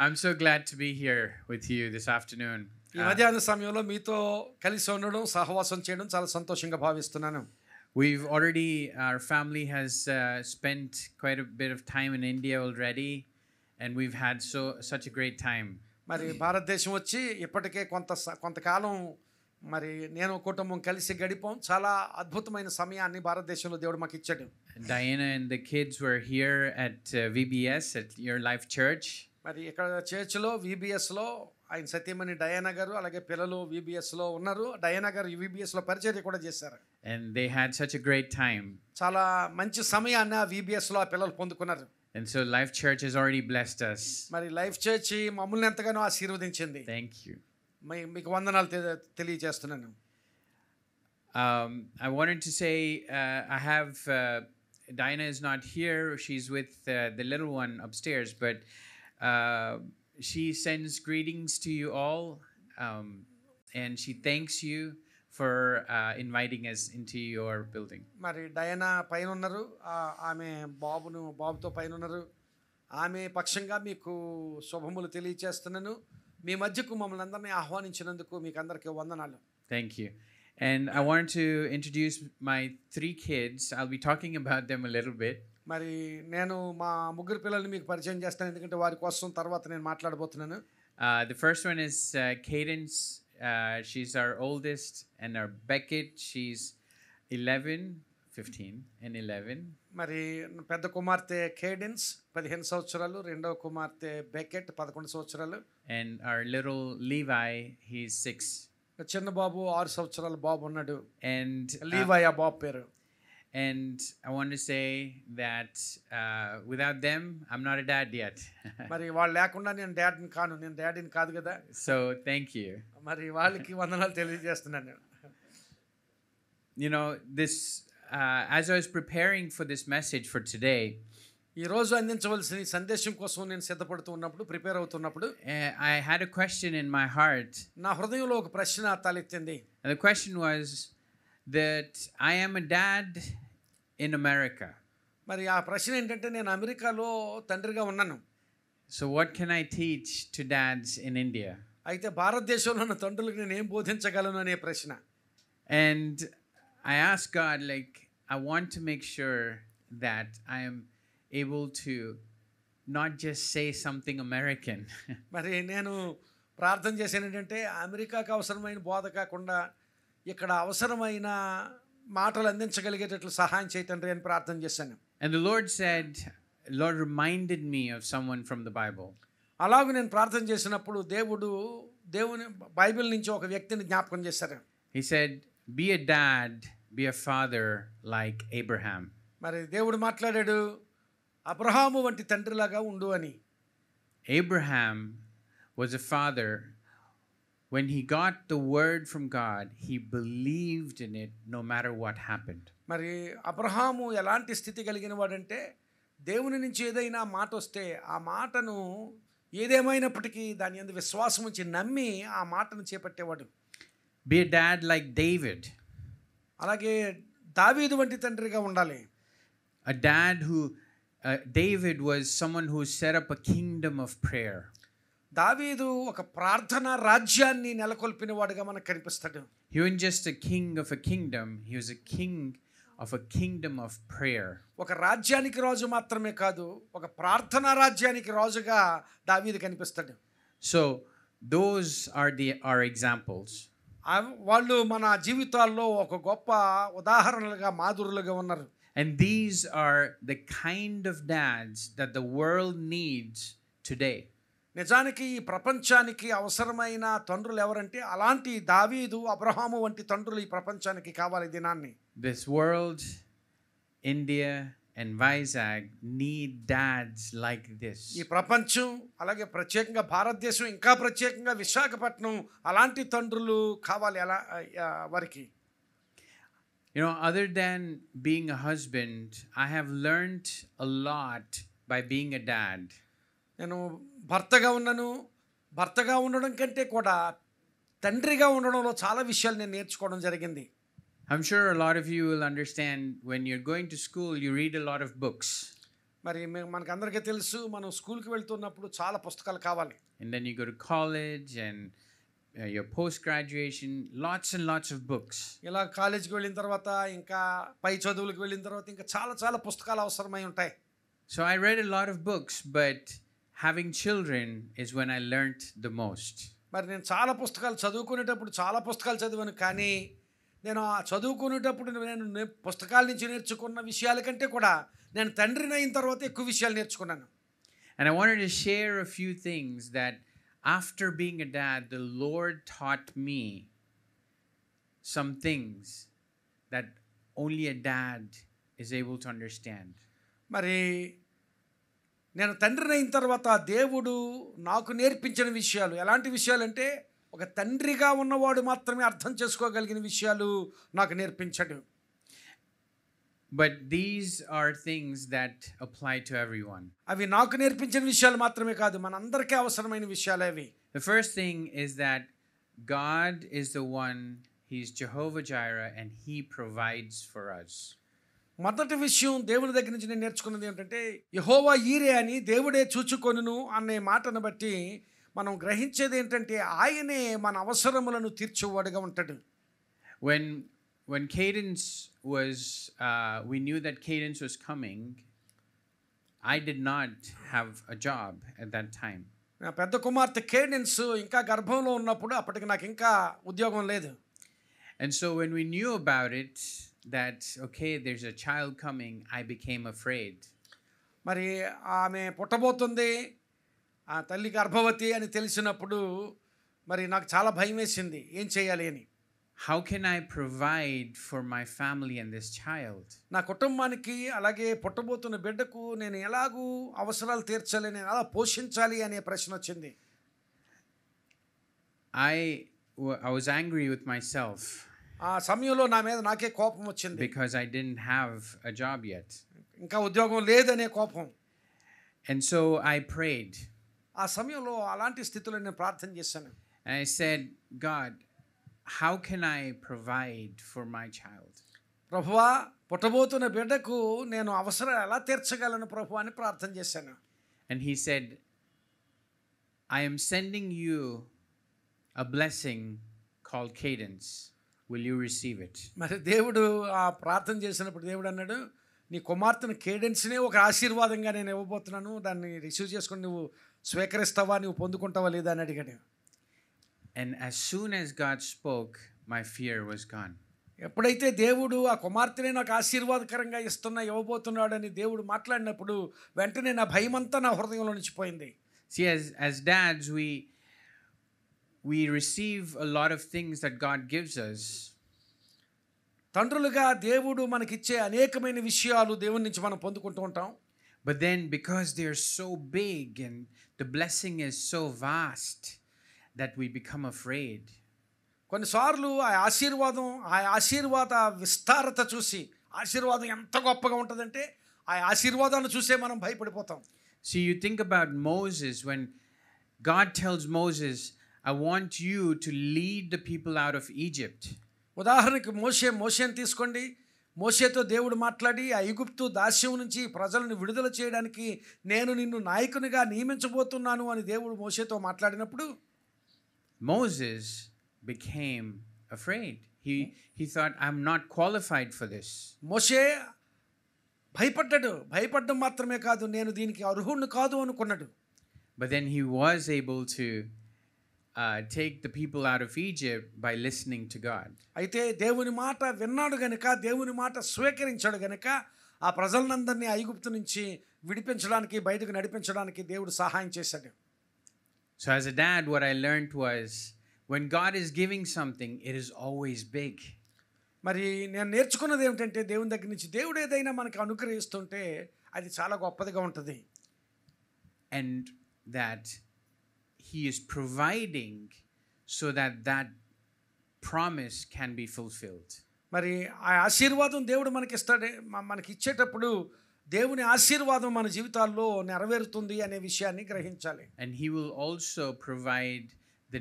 I'm so glad to be here with you this afternoon. ఈ మధ్యాహ్న సమయంలో మీతో కలిసి ఉండడం, సహవాసం చేయడం చాలా సంతోషంగా భావిస్తున్నాను. Our family has spent quite a bit of time in India already, and we've had such a great time. మరి భారతదేశం వచ్చి ఇప్పటికే కొంతకాలం మరి నేను కుటుంబం కలిసి గడిపాం. చాలా అద్భుతమైన సమయాన్ని భారతదేశంలో దేవుడు మాకు ఇచ్చాడు. Diana and the kids were here at VBS at Your Life Church. మరి ఇక్కడ చర్చ్లో VBSలో ఆయన సతీమణి డయానా గారు అలాగే పిల్లలు VBSలో ఉన్నారు. డయానా గారు VBSలో పరిచర్య కూడా చేశారు. And they had such a great time. చాలా మంచి సమయాన్ని ఆ VBSలో ఆ పిల్లలు పొందుకున్నారు. And so Life Church has already blessed us. మరి లైఫ్ చర్చ్ మమ్మల్ని ఎంతగానో ఆశీర్వదించింది. Thank you. మీకు వందనాలు తెలియజేస్తున్నాను. I wanted to say I have Diana is not here. She's with the little one upstairs, but she sends greetings to you all, and she thanks you for inviting us into your building. మరి Diana పైన ఉన్నారు, ఆమె బాబుతో పైన ఉన్నారు. ఆమె పక్షంగా మీకు శుభములు తెలియజేస్తున్నాను. మీ మధ్యకు మమ్మల్ని అందరినీ ఆహ్వానించినందుకు మీకు అందరికీ వందనాలు. Thank you. And I want to introduce my 3 kids. I'll be talking about them a little bit. మరి నేను మా ముగ్గురు పిల్లల్ని మీకు పరిచయం చేస్తాను, ఎందుకంటే వారి కోసం తర్వాత నేను మాట్లాడబోతున్నాను. The first one is Cadence. She's our oldest, and our Beckett, she's 11, 15 and 11. మరి పెద్ద కుమార్తె కేడెన్స్ 15 సంవత్సరాలు, రెండవ కుమార్తె బెకెట్ 11 సంవత్సరాలు. And our little Levi, he's 6. చిన్న బాబు 6 సంవత్సరాల బాబు ఉన్నాడు. And లీవై ఆ బాబు పేరు. And I want to say that without them, I'm not a dad yet. మరి వాళ్ళు లేకుండా నేను డాడీని కాదు కదా. So thank you. మరి వాళ్ళకి వందనాలు తెలియజేస్తున్నాను. You know, this as I was preparing for this message for today, ఈ రోజు అందించవలసిన ఈ సందేశం కోసం నేను సిద్ధపడుతూ ఉన్నప్పుడు, ప్రిపేర్ అవుతున్నప్పుడు, I had a question in my heart. నా హృదయంలో ఒక ప్రశ్న తలెత్తింది. And the question was that I am a dad in America. మరి ఆ ప్రశ్న ఏంటంటే, నేను అమెరికాలో తండ్రిగా ఉన్నాను. So what can I teach to dads in India? అయితే భారతదేశంలో ఉన్న తండ్రులకు నేను ఏం బోధించగలను అనే ప్రశ్న. And I asked God, like, I want to make sure that I am able to not just say something American. మరి నేను ప్రార్థన చేశాను ఏంటంటే, అమెరికాకు అవసరమైన బోధ కాకుండా ఇక్కడ అవసరమైన మాటలు అందించగలిగేటట్లు సహాయం చేయటండి అని ప్రార్థన చేశాను. And the Lord reminded me of someone from the Bible. అలాగే నేను ప్రార్థన చేసినప్పుడు దేవుని బైబిల్ నుంచి ఒక వ్యక్తిని జ్ఞాపకం చేశారు. He said, be a dad, be a father like Abraham. మరి దేవుడు మాట్లాడాడు, అబ్రహాము వంటి తండ్రిలాగా ఉండు అని. Abraham was a father. When he got the word from God, he believed in it no matter what happened. మరి అబ్రహాము ఎలాంటి స్థితి కలిగిన వాడంటే, దేవుని నుంచి ఏదైనా మాట వస్తే ఆ మాటను ఏదేమైనప్పటికీ దాని యందు విశ్వాసం ఉంచి నమ్మి ఆ మాటను చేపట్టేవాడు. Be a dad like David. అలాగే దావీదు వంటి తండ్రిగా ఉండాలి. A dad David was someone who set up a kingdom of prayer. దావీదు ఒక ప్రార్థనా రాజ్యాన్ని నెలకొల్పిన వాడుగా మనకు కనిపిస్తాడు. He wasn't just a king of a kingdom, he was a king of a kingdom of prayer. ఒక రాజ్యానికి రాజు మాత్రమే కాదు, ఒక ప్రార్థనా రాజ్యానికి రాజుగా దావీదు కనిపిస్తాడు. So those are our examples. వాళ్ళు మన జీవితాల్లో ఒక గొప్ప ఉదాహరణలుగా, మాదిరులుగా ఉన్నారు. And these are the kind of dads that the world needs today. నిజానికి ఈ ప్రపంచానికి అవసరమైన తండ్రులు ఎవరంటే, అలాంటి దావీదు, అబ్రహాము వంటి తండ్రులు ఈ ప్రపంచానికి కావాలి దినాన్ని. This world, India and Vizag need dads like this. ఈ ప్రపంచం, అలాగే ప్రత్యేకంగా భారతదేశం, ఇంకా ప్రత్యేకంగా విశాఖపట్నం అలాంటి తండ్రులు కావాలి వారికి. You know, other than being a husband, I have learned a lot by being a dad. నేను భర్తగా ఉండడం కంటే కూడా తండ్రిగా ఉండడంలో చాలా విషయాలు నేను నేర్చుకోవడం జరిగింది. I'm sure a lot of you will understand when you're going to school, you read a lot of books. మరి మనకందరికీ తెలుసు, మనం స్కూల్కి వెళ్తున్నప్పుడు చాలా పుస్తకాలు కావాలి. And then you go to college and your post-graduation, lots and lots of books. ఇలా కాలేజీకి వెళ్ళిన తర్వాత, ఇంకా పై చదువులకు వెళ్ళిన తర్వాత ఇంకా చాలా చాలా పుస్తకాలు అవసరమై ఉంటాయి. So I read a lot of books, but having children is when I learned the most. మరి నేను చాలా పుస్తకాలు చదువుకునేటప్పుడు చాలా పుస్తకాలు చదివాను, కానీ నేను ఆ చదువుకునేటప్పుడు నేను పుస్తకాల నుంచి నేర్చుకున్న విషయాల కంటే కూడా నేను తండ్రిని అయిన తర్వాత ఎక్కువ విషయాలు నేర్చుకున్నాను. And I wanted to share a few things that after being a dad, the Lord taught me some things that only a dad is able to understand. మరి నేను తండ్రిని అయిన తర్వాత దేవుడు నాకు నేర్పించిన విషయాలు ఎలాంటి విషయాలంటే, ఒక తండ్రిగా ఉన్నవాడు మాత్రమే అర్థం చేసుకోగలిగిన విషయాలు నాకు నేర్పించాడు. But these are things that apply to everyone. అవి నాకు నేర్పించిన విషయాలు మాత్రమే కాదు, మనందరికీ అవసరమైన విషయాలు అవి. The first thing is that God is the one, He's Jehovah Jireh, and He provides for us. మొదటి విషయం దేవుని దగ్గర నుంచి నేను నేర్చుకున్నది ఏంటంటే, యెహోవా ఈరే అని దేవుడే చూచుకొనును అనే మాటను బట్టి మనం గ్రహించేది ఏంటంటే, ఆయనే మన అవసరములను తీర్చేవాడుగా ఉంటాడు. When Cadence was, we knew that Cadence was coming, I did not have a job at that time. నా పెద్ద కుమార్తె కేడెన్స్ ఇంకా గర్భంలో ఉన్నప్పుడు అప్పటికి నాకు ఇంకా ఉద్యోగం లేదు. And so when we knew about it, that okay, there's a child coming, I became afraid. మరి ఆమె పుట్టబోతుంది, ఆ తల్లి గర్భవతి అని తెలిసినప్పుడు మరి నాకు చాలా భయం వేసింది, ఏం చేయాలి అని. How can I provide for my family and this child? నా కుటుంబానికి అలాగే పుట్టబోతున్న బిడ్డకు నేను ఎలాగూ అవసరాలు తీర్చాలి, నేను ఎలా పోషించాలి అనే ప్రశ్న వచ్చింది. I was angry with myself. ఆ సమయంలో నా మీద నాకే కోపం వచ్చింది. Because I didn't have a job yet. ఇంకా ఉద్యోగం లేదనే కోపం. And so I prayed. ఆ సమయంలో అలాంటి స్థితిలో నేను ప్రార్థన చేశాను. And I said, God, how can I provide for my child? ప్రభువా, పుట్టబోతున్న బిడ్డకు నేను అవసరం ఎలా తీర్చగలను ప్రభువా అని ప్రార్థన చేశాను. And he said, I am sending you a blessing called Cadence. Will you receive it? మరి దేవుడు ఆ ప్రార్థన చేసినప్పుడు దేవుడు అన్నాడు, నీ కుమార్తెను కేడెన్స్నే ఒక ఆశీర్వాదంగా నేను ఇవ్వబోతున్నాను, దాన్ని రిసీవ్ చేసుకొని నువ్వు స్వీకరిస్తావా, నువ్వు పొందుకుంటావా లేదా అని అడిగాడు. And as soon as God spoke, my fear was gone. ఎప్పుడైతే దేవుడు ఆ కుమార్తెనే నాకు ఆశీర్వాదకరంగా ఇవ్వబోతున్నాడని దేవుడు మాట్లాడినప్పుడు వెంటనే నా భయమంతా నా హృదయంలో నుంచి పోయింది. See, as dads, we receive a lot of things that God gives us. తండ్రులుగా దేవుడు మనకిచ్చే అనేకమైన విషయాలు దేవుని నుంచి మనం పొందుకుంటూ ఉంటాం. But then because they're so big and the blessing is so vast that we become afraid. కొన్నిసార్లు ఆ ఆశీర్వాద విస్తారత చూసి, ఆశీర్వాదం ఎంత గొప్పగా ఉంటుందంటే ఆ ఆశీర్వాదాన్ని చూసే మనం భయపడిపోతాం. See, you think about Moses, when God tells Moses, I want you to lead the people out of Egypt. ఉదాహరణకి మోషేని తీసుకోండి. మోషేతో దేవుడు మాట్లాడి ఆ ఐగుప్తు దాస్యం నుంచి ప్రజలను విడుదల చేయడానికి నేను నిన్ను నాయకునిగా నియమించబోతున్నాను అని దేవుడు మోషేతో మాట్లాడినప్పుడు Moses became afraid. He thought, I'm not qualified for this. మోషే భయపడ్డం మాత్రమే కాదు, నేను దీనికి అర్హుణ్ణి కాదు అనుకున్నాడు. But then he was able to take the people out of Egypt by listening to God. అయితే దేవుని మాట విన్నాడు గనుక, దేవుని మాట స్వీకరించాడు గనుక ఆ ప్రజలందరినీ ఐగుప్తు నుంచి విడిపించడానికి, బయటకు నడిపించడానికి దేవుడు సహాయం చేశాడు. So as a dad, what I learned was, when God is giving something, it is always big. మరి నేను నేర్చుకున్నది ఏమిటంటే, దేవుని దగ్గర నుంచి దేవుడు ఏదైనా మనకు అనుగ్రహిస్తుంటే అది చాలా గొప్పదిగా ఉంటుంది. And that He is providing so that that promise can be fulfilled. మరి ఆ ఆశీర్వాదం దేవుడు మనకి ఇచ్చేటప్పుడు దేవుని ఆశీర్వాదం మన జీవితాల్లో నెరవేరుతుంది అనే విషయాన్ని గ్రహించాలి. And He will also provide the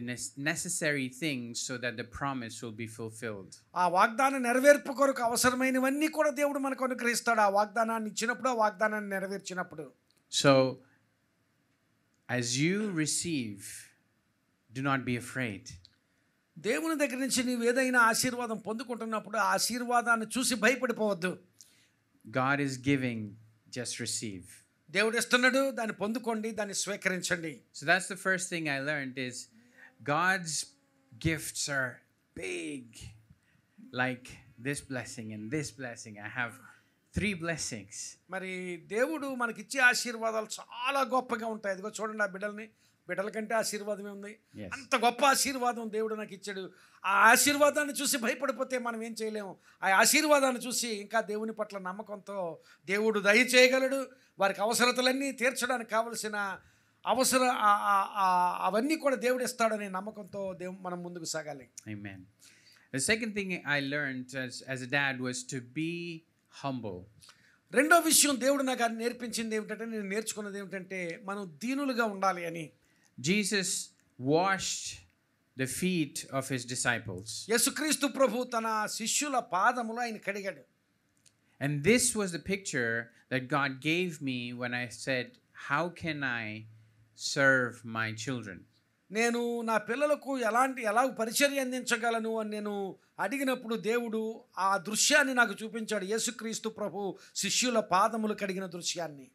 necessary things so that the promise will be fulfilled. ఆ వాగ్దాన నెరవేర్పు కొరకు అవసరమైనవన్నీ కూడా దేవుడు మనకు అనుగ్రహిస్తాడు. ఆ వాగ్దానాన్ని ఇచ్చినప్పుడు, ఆ వాగ్దానాన్ని నెరవేర్చినప్పుడు. So, as you receive, do not be afraid. దేవుని దగ్గర నుంచి నీవు ఏదైనా ఆశీర్వాదం పొందుకుంటున్నప్పుడు ఆ ఆశీర్వాదాన్ని చూసి భయపడిపోవద్దు. God is giving, just receive. దేవుడు ఇస్తున్నాడు, దాన్ని పొందుకోండి, దాన్ని స్వీకరించండి. So that's the first thing I learned is God's gifts are big. Like this blessing and this blessing. I have 3 blessings. మరి దేవుడు మనకిచ్చే ఆశీర్వాదాలు చాలా గొప్పగా ఉంటాయి. అదిగో చూడండి ఆ బిడ్డల కంటే ఆశీర్వాదమే ఉంది. Yes. అంత గొప్ప ఆశీర్వాదం దేవుడు నాకు ఇచ్చాడు. ఆ ఆశీర్వాదాన్ని చూసి భయపడిపోతే మనం ఏం చేయలేము. ఆ ఆశీర్వాదాన్ని చూసి ఇంకా దేవుని పట్ల నమ్మకంతో దేవుడు దయచేయగలడు. వారికి అవసరతలన్నీ తీర్చడానికి కావలసిన అవన్నీ కూడా దేవుడు ఇస్తాడనే నమ్మకంతో మనం ముందుకు సాగాలి. Amen. The second thing I learned as a dad was to be humble. రెండో విషయం దేవుడు నాకు నేర్పించింది ఏమిటంటే, నేను నేర్చుకున్నది ఏమిటంటే మనం దీనులుగా ఉండాలి అని. Jesus washed the feet of his disciples. యేసుక్రీస్తు ప్రభు తన శిష్యుల పాదములు ఆయన కడిగాడు. And this was the picture that God gave me when I said, how can I serve my children? నేను నా పిల్లలకు ఎలా పరిచర్య అందించగలను అని నేను అడిగినప్పుడు దేవుడు ఆ దృశ్యాన్ని నాకు చూపించాడు. యేసుక్రీస్తు ప్రభు శిష్యుల పాదములు కడిగిన దృశ్యాన్ని.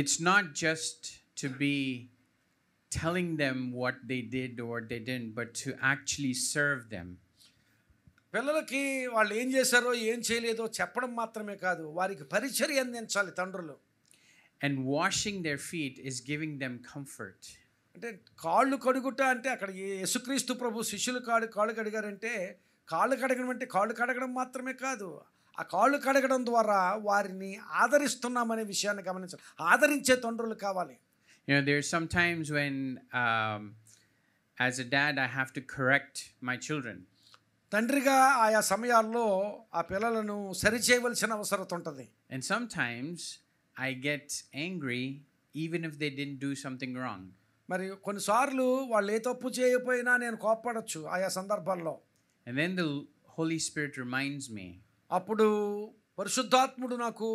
It's not just to be telling them what they did or what they didn't, but to actually serve them. పిల్లలకి వాళ్ళు ఏం చేశారో ఏం చేయలేదో చెప్పడం మాత్రమే కాదు, వారికి పరిచర్య అందించాలి తండ్రులు. And washing their feet is giving them comfort. అంటే కాళ్ళు కడుగుట అంటే అక్కడ యేసుక్రీస్తు ప్రభు శిష్యులు కాళ్ళు కడిగారంటే కాళ్ళు కడగడం అంటే కాళ్ళు కడగడం మాత్రమే కాదు, ఆ కాళ్ళు కడగడం ద్వారా వారిని ఆదరిస్తున్నామనే విషయాన్ని గమనించాలి. ఆదరించే తండ్రులు కావాలి. You know, there's sometimes when as a dad I have to correct my children. తండ్రిగా ఆయా సమయాల్లో ఆ పిల్లలను సరిచేయవలసిన అవసరం ఉంటుంది. And sometimes I get angry even if they didn't do something wrong. మరి కొన్నిసార్లు వాళ్ళు ఏ తప్పు చేయకపోయినా నేను కోప్పడొచ్చు ఆయా సందర్భాల్లో. And then the Holy Spirit reminds me. అప్పుడు పరిశుద్ధాత్ముడు నాకు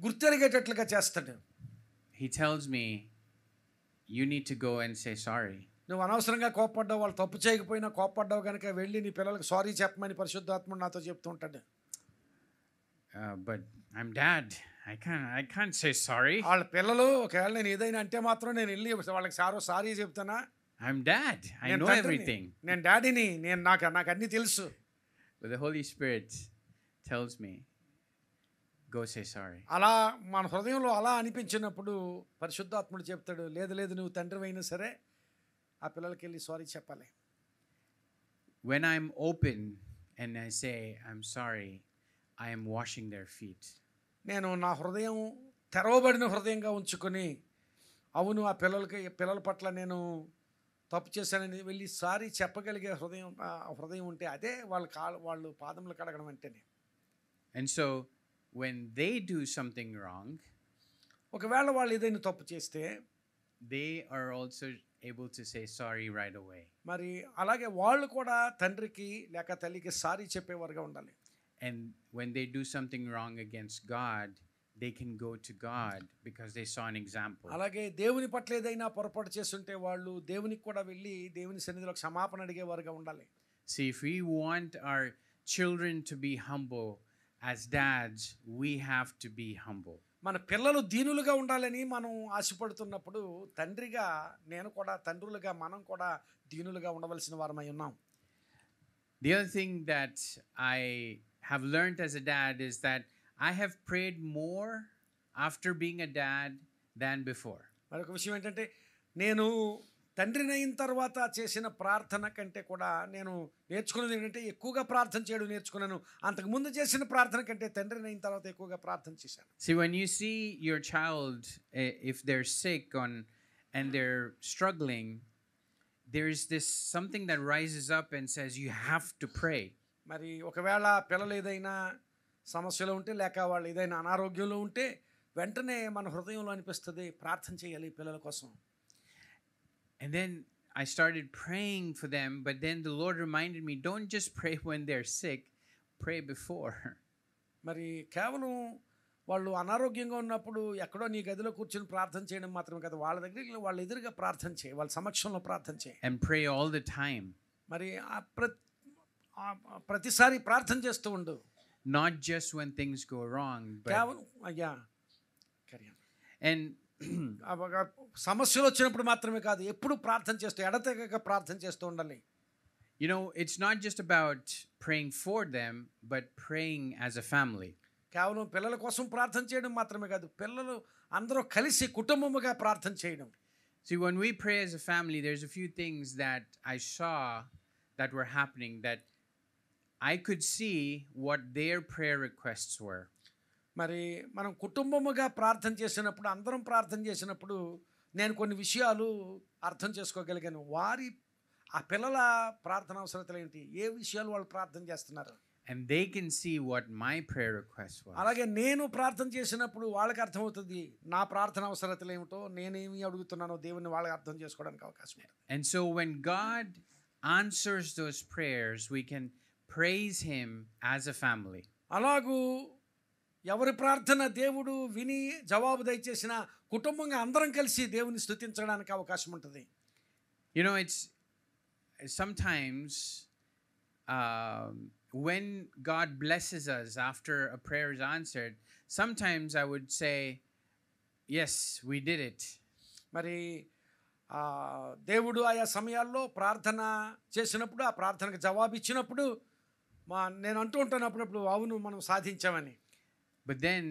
గుర్తెరిగేటట్లుగా చేస్తాడు. He tells me, you need to go and say sorry. నువ్వు అనవసరంగా కోప్పడ్డావు, వాళ్ళు తప్పు చేయకపోయినా కోప్పడ్డావు కనుక వెళ్ళి నీ పిల్లలకు సారీ చెప్పమని పరిశుద్ధాత్ముడు నాతో చెప్తూ ఉంటాడు. But I'm dad. I can't say sorry. వాళ్ళ పిల్లలు ఒకవేళ నేను ఏదైనా అంటే మాత్రం నేను వెళ్ళి వాళ్ళకి సారీ చెప్తానా? I'm dad. I know everything. నేను డాడీని, నాకు అన్నీ తెలుసు. But the Holy Spirit tells me, go say sorry. అలా మన హృదయంలో అలా అనిపించినప్పుడు పరిశుద్ధాత్ముడు చెప్తాడు, లేదు నువ్వు తండ్రి అయినా సరే ఆ పిల్లలకి వెళ్ళి సారీ చెప్పాలి. When I'm open and I say I'm sorry, I am washing their feet. నేను నా హృదయం తెరవబడిన హృదయంగా ఉంచుకొని అవును ఆ పిల్లల పట్ల నేను తప్పు చేశానని వెళ్ళి సారీ చెప్పగలిగే హృదయం ఉంటే అదే వాళ్ళు పాదములు కడగడం అంటేనే. And so when they do something wrong, ఒకవేళ వాళ్ళు ఏదైనా తప్పు చేస్తే they are also able to say sorry right away. మరి అలాగే వాళ్ళు కూడా తండ్రికి లేక తల్లికి సారీ చెప్పేవారుగా ఉండాలి. And when they do something wrong against God, they can go to God because they saw an example. అలాగే దేవుని పట్ల ఏదైనా పొరపాటు చేస్తుంటే వాళ్ళు దేవునికి కూడా వెళ్ళి దేవుని సన్నిధిలో క్షమాపణ అడిగేవారుగా ఉండాలి. See, if we want our children to be humble, as dads, we have to be humble. మన పిల్లలు దీనులుగా ఉండాలని మనం ఆశపడుతున్నప్పుడు తండ్రిగా నేను కూడా తండ్రులుగా మనం కూడా దీనులుగా ఉండవలసిన వారమై ఉన్నాం. The other thing that I have learned as a dad is that I have prayed more after being a dad than before. మరొక విషయం ఏంటంటే నేను తండ్రినైన తర్వాత చేసిన ప్రార్థన కంటే కూడా నేను నేర్చుకున్నది ఏంటంటే ఎక్కువగా ప్రార్థన చేయడం నేర్చుకున్నాను. అంతకుముందు చేసిన ప్రార్థన కంటే తండ్రినైన తర్వాత ఎక్కువగా ప్రార్థన చేశాను. See, when you see your child, if they're sick and they're struggling, there is this something that rises up and says you have to pray. మరి ఒకవేళ పిల్లలు ఏదైనా సమస్యలో ఉంటే లేక వాళ్ళు ఏదైనా అనారోగ్యంలో ఉంటే వెంటనే మన హృదయంలో అనిపిస్తుంది ప్రార్థన చేయాలి పిల్లల కోసం. And then I started praying for them, but then the Lord reminded me, don't just pray when they're sick, pray before. మరి కేవలం వాళ్ళు అనారోగ్యంగా ఉన్నప్పుడు ఎక్కడో నీ గదిలో కూర్చొని ప్రార్థన చేయడం మాత్రమే కాదు, వాళ్ళ దగ్గరికి వాళ్ళ ఎదురుగా ప్రార్థన చేయి, వాళ్ళ సమక్షంలో ప్రార్థన చేయి. And pray all the time. మరి ప్రతిసారి ప్రార్థన చేస్తూ ఉండు. Not just when things go wrong, but కేవలం and సమస్యలు వచ్చినప్పుడు మాత్రమే కాదు, ఎప్పుడు ప్రార్థన చేస్తూ ఎడతెగక ప్రార్థన చేస్తూ ఉండాలి. You know, it's not just about praying for them, but praying as a family. కేవలం పిల్లల కోసం ప్రార్థన చేయడం మాత్రమే కాదు, పిల్లలు అందరూ కలిసి కుటుంబముగా ప్రార్థన చేయడం. See, when we pray as a family, there's a few things that I saw that were happening that I could see what their prayer requests were. మరి మనం కుటుంబముగా ప్రార్థన చేసినప్పుడు, అందరం ప్రార్థన చేసినప్పుడు నేను కొన్ని విషయాలు అర్థం చేసుకోగలిగాను. వారి ఆ పిల్లల ప్రార్థన అవసరతలు ఏంటి, ఏ విషయాలు వాళ్ళు ప్రార్థన చేస్తున్నారు. And they can see what my prayer request was. అలాగే నేను ప్రార్థన చేసినప్పుడు వాళ్ళకి అర్థమవుతుంది నా ప్రార్థన అవసరతలు ఏమిటో, నేనేమి అడుగుతున్నానో దేవుని వాళ్ళకి అర్థం చేసుకోవడానికి అవకాశం ఉంది. And so when God answers those prayers, we can praise him as a family. అలాగూ ఎవరి ప్రార్థన దేవుడు విని జవాబు దయచేసిన కుటుంబంగా అందరం కలిసి దేవుని స్తుతించడానికి అవకాశం ఉంటుంది. You know, it's sometimes when God blesses us after a prayer is answered, sometimes I would say, yes, we did it. మరి దేవుడు ఆయా సమయాల్లో ప్రార్థన చేసినప్పుడు, ఆ ప్రార్థనకు జవాబు ఇచ్చినప్పుడు నేను అంటూ ఉంటాను అప్పుడప్పుడు, అవును మనం సాధించామని. But then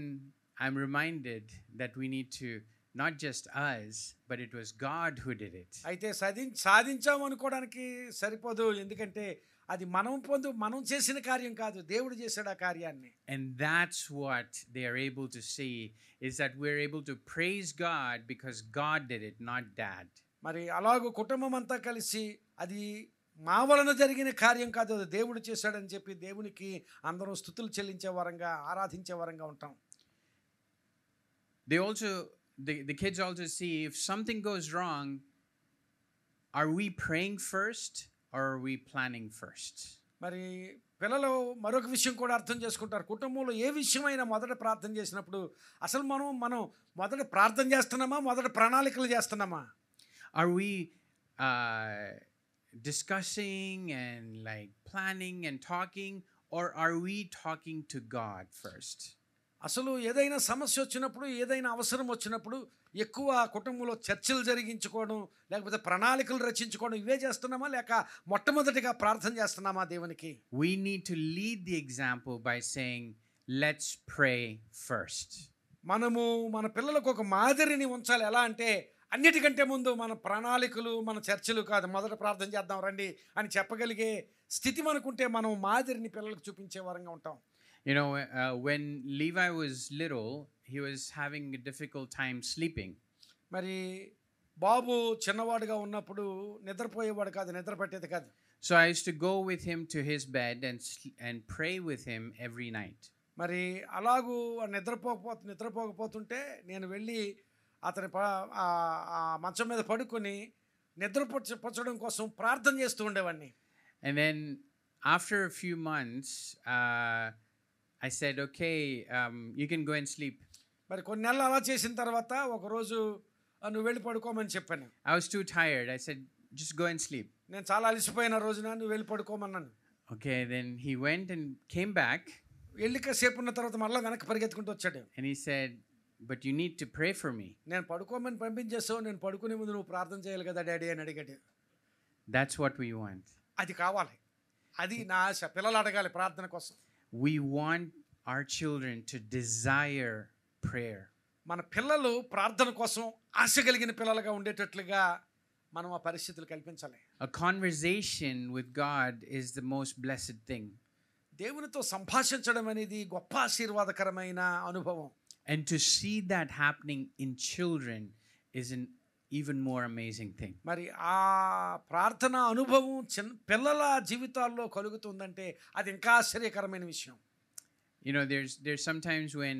I'm reminded that we need to, not just us, but it was God who did it. అయితే సాధించాము అనుకోవడానికి సరిపోదు, ఎందుకంటే అది మనం చేసిన కార్యం కాదు, దేవుడు చేశాడు ఆ కార్యాన్ని. And that's what they are able to see, is that we're able to praise God because God did it, not Dad. మరి అలాగూ కుటుంబం అంతా కలిసి అది మా వలన జరిగిన కార్యం కాదు, అది దేవుడు చేశాడని చెప్పి దేవునికి అందరం స్తుతులు చెల్లించే వారంగా, ఆరాధించే వారంగా ఉంటాం. They also, the kids also see if something goes wrong, are we praying first or are we planning first? మరి పిల్లలు మరొక విషయం కూడా అర్థం చేసుకుంటారు. కుటుంబంలో ఏ విషయమైనా మొదట ప్రార్థన చేసినప్పుడు అసలు మనం మొదట ప్రార్థన చేస్తున్నామా, మొదట ప్రణాళికలు చేస్తున్నామా? Are we discussing and like planning and talking, or are we talking to God first? అసలు ఏదైనా సమస్య వచ్చినప్పుడు, ఏదైనా అవసరం వచ్చినప్పుడు ఎక్కువ కుటుంబంలో చర్చలు జరిగించుకోవడం, లేకపోతే ప్రణాళికలు రచించుకోవడం, ఇవే చేస్తున్నామా, లేక మొట్టమొదటిగా ప్రార్థన చేస్తున్నామా దేవునికి? We need to lead the example by saying, let's pray first. మనము మన పిల్లలకు ఒక మాదిరిని ఉంచాలి. ఎలా అంటే అన్నిటికంటే ముందు మన ప్రణాళికలు, మన చర్చలు కాదు, మొదట ప్రార్థన చేద్దాం రండి అని చెప్పగలిగే స్థితి మనకుంటే మనం మాదిరిని పిల్లలకు చూపించే వారంగా ఉంటాం. You know, when Levi was little, he was having a difficult time sleeping. మరి బాబు చిన్నవాడుగా ఉన్నప్పుడు నిద్రపోయేవాడు కాదు, నిద్ర పట్టేది కాదు. So I used to go with him to his bed and pray with him every night. మరి అలాగూ నిద్రపోకపోతుంటే నేను వెళ్ళి అతని మంచం మీద పడుకొని నిద్రపుచ్చడం కోసం ప్రార్థన చేస్తూ ఉండేవాడిని. And then after a few months, I said, okay, you can go and sleep. మరి కొన్ని నెలలు అలా చేసిన తర్వాత ఒకరోజు నువ్వు వెళ్ళి పడుకోమని చెప్పాను. I was too tired. I said, just go and sleep. నేను చాలా అలసిపోయిన రోజున నువ్వు వెళ్ళి పడుకోమన్నాను. Okay, then he went and came back. వెళ్ళిక సేపు ఉన్న తర్వాత మళ్ళీ వెనక్కి పరిగెత్తుకుంటూ వచ్చాడు. And he said, but you need to pray for me. నేను పడుకోమని పంపించేసావు, నేను పడుకునే ముందు నువ్వు ప్రార్థన చేయాలి కదా డాడీ అని అడిగాడు. That's what we want. అది కావాలి, అది నా ఆశ. పిల్లలు అడగాలి ప్రార్థన కోసం. We want our children to desire prayer. మన పిల్లలు ప్రార్థన కోసం ఆశ కలిగిన పిల్లలుగా ఉండేటట్లుగా మనం ఆ పరిస్థితులు కల్పించాలి. A conversation with God is the most blessed thing. దేవునితో సంభాషించడం అనేది గొప్ప ఆశీర్వాదకరమైన అనుభవం. And to see that happening in children is an even more amazing thing. మరి ఆ ప్రార్థన అనుభవం పిల్లల జీవితాల్లో కలుగుతుందంటే అది ఇంకా ఆశ్చర్యకరమైన విషయం. You know, there's sometimes when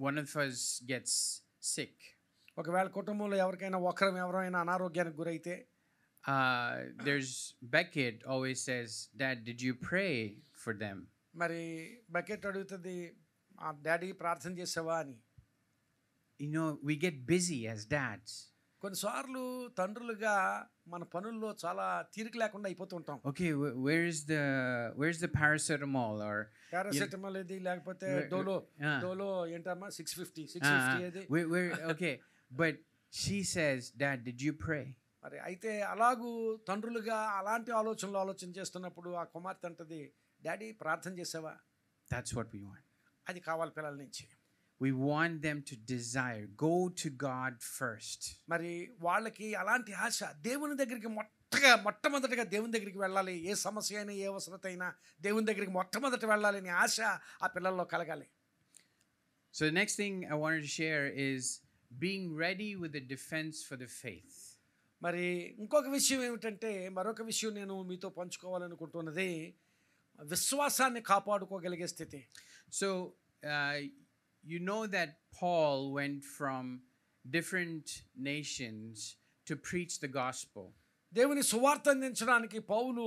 one of us gets sick. ఒకవేళ కుటుంబంలో ఎవరైనా అనారోగ్యానికి గురైతే there's Beckett always says, Dad, did you pray for them? మరి బకెట్ అడుగుతుంది, డాడీ ప్రార్థన చేసావా అని. You know, we get busy as dads. కొన్నిసార్లు తండ్రులుగా మన పనుల్లో చాలా తీరిక లేకుండా అయిపోతుంటాం. Okay, where's the paracetamol or paracetamol ఏది, లేకపోతే డోలో ఏంటమ్మా 650 ఏది. Okay, but she says, Dad, did you pray? మరి అయితే అలాగూ తండ్రులుగా అలాంటి ఆలోచన చేస్తున్నప్పుడు ఆ కుమార్తె అంటది, డాడీ ప్రార్థన చేసావా. That's what we want. అది కావాలి పిల్లల నుంచి. We want them to desire, go to God first. మరి వాళ్ళకి అలాంటి ఆశ, దేవుని దగ్గరికి మొట్టమొదటిగా దేవుని దగ్గరికి వెళ్ళాలి. ఏ సమస్య అయినా ఏ అవసరత అయినా దేవుని దగ్గరికి మొట్టమొదట వెళ్ళాలి అనే ఆశ ఆ పిల్లల్లో కలగాలి. So the next thing I wanted to share is being ready with a defense for the faith. మరి ఇంకొక విషయం ఏమిటంటే, మరొక విషయం నేను మీతో పంచుకోవాలనుకుంటున్నది విశ్వాసాన్ని కాపాడుకోగలిగే స్థితి. So you know that Paul went from different nations to preach the gospel. దేవుని సువార్త అందించడానికి పౌలు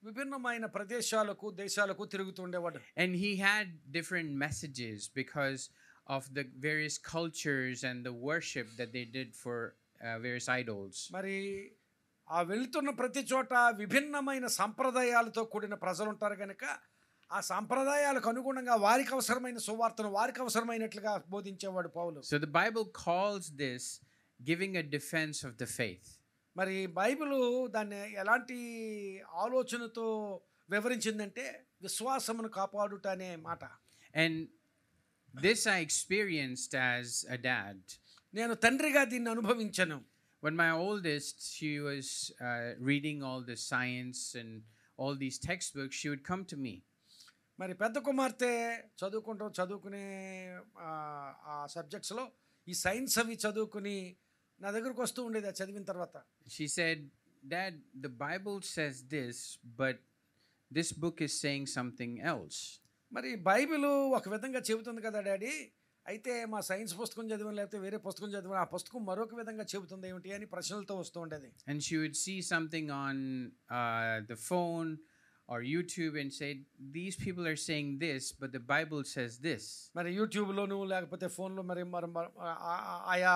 విభిన్నమైన ప్రదేశాలకు దేశాలకు తిరుగుతుండేవాడు. And he had different messages because of the various cultures and the worship that they did for various idols. మరి ఆ వెళ్తున్న ప్రతి చోట విభిన్నమైన సంప్రదాయాలతో కూడిన ప్రజలు ఉంటారు కనుక ఆ సంప్రదాయాలకు అనుగుణంగా వారికి అవసరమైన సువార్తను వారికి అవసరమైనట్లుగా బోధించేవాడు పౌలు. So the Bible calls this giving a defense of the faith. మరి బైబిలు దాన్ని ఎలాంటి ఆలోచనతో వివరించిందంటే విశ్వాసమును కాపాడుట అనే మాట. And this I experienced as a dad. నేను తండ్రిగా దీన్ని అనుభవించాను. When my oldest, she was reading all the science and all these textbooks, she would come to me. మరి పెద్ద కుమార్తె చదువుకునే ఆ సబ్జెక్ట్స్లో ఈ సైన్స్ అవి చదువుకుని నా దగ్గరకు వస్తూ ఉండేది. చదివిన తర్వాత she said, Dad, the Bible says this, but this book is saying something else. మరి బైబిల్ ఒక విధంగా చెబుతుంది కదా డాడీ, అయితే మా సైన్స్ పుస్తకం చదివాను లేకపోతే వేరే పుస్తకం చదివాను, ఆ పుస్తకం మరొక విధంగా చెబుతుంది ఏమిటి అని ప్రశ్నలతో వస్తూ ఉండేది. And she would see something on the phone or YouTube and say, these people are saying this, but the Bible says this. మరి యూట్యూబ్లోను లేకపోతే ఫోన్లో మరి ఆయా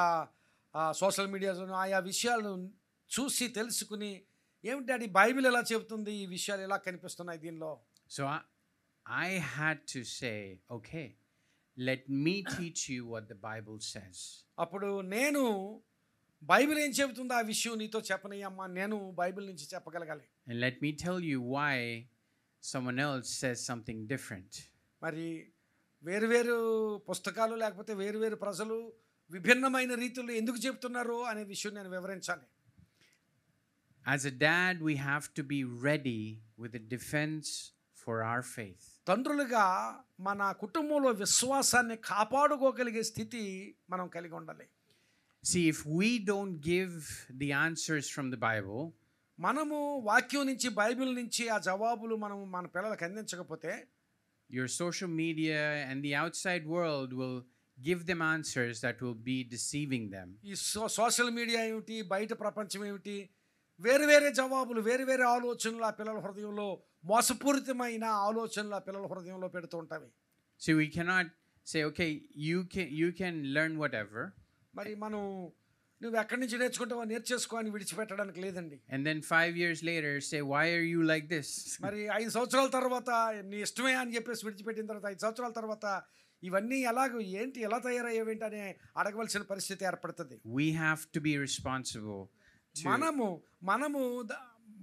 సోషల్ మీడియాలోను ఆయా విషయాలను చూసి తెలుసుకుని, ఏమిటి డాడీ బైబిల్ ఎలా చెబుతుంది, ఈ విషయాలు ఎలా కనిపిస్తున్నాయి దీనిలో. So I had to say, okay, let me teach you what the Bible says. అప్పుడు నేను బైబిల్ ఏం చెబుతుందో ఆ విషయం నీతో చెప్పనయ్యమ్మా, నేను బైబిల్ నుంచి చెప్పగలగాలి. And let me tell you why someone else says something different. మరి వేరు పుస్తకాలు లేకపోతే వేరు ప్రజలు విభిన్నమైన రీతిలో ఎందుకు చెప్తున్నారు అనే విషయం నేను వివరించాలి. As a dad, we have to be ready with a defense for our faith. తండ్రులుగా మన కుటుంబంలో విశ్వాసాన్ని కాపాడుకోగలిగే స్థితి మనం కలిగి ఉండాలి. See, if we don't give the answers from the Bible, మనము వాక్యం నుంచి బైబిల్ నుంచి ఆ జవాబులు మనం మన పిల్లలకు అందించకపోతే, your social media and the outside world will give them answers that will be deceiving them. ఈ సోషల్ మీడియా ఏమిటి, బయట ప్రపంచం ఏమిటి, వేరే జవాబులు వేరే ఆలోచనలు ఆ పిల్లల హృదయంలో, మోసపూరితమైన ఆలోచనలు ఆ పిల్లల హృదయంలో పెడుతూ ఉంటాయి. So we cannot say, okay, you can learn whatever. మరి మనం నువ్వు ఎక్కడి నుంచి నేర్చుకుంటావో నేర్చేసుకో అని విడిచిపెట్టడానికి లేదండి. And then 5 years later say, why are you like this? మరి 5 సంవత్సరాల తర్వాత నీ ఇష్టమే అని చెప్పేసి విడిచిపెట్టిన తర్వాత 5 సంవత్సరాల తర్వాత ఇవన్నీ ఎలా తయారయ్యేవేంటి అని అడగవలసిన పరిస్థితి ఏర్పడుతుంది. We have to be responsible. మనము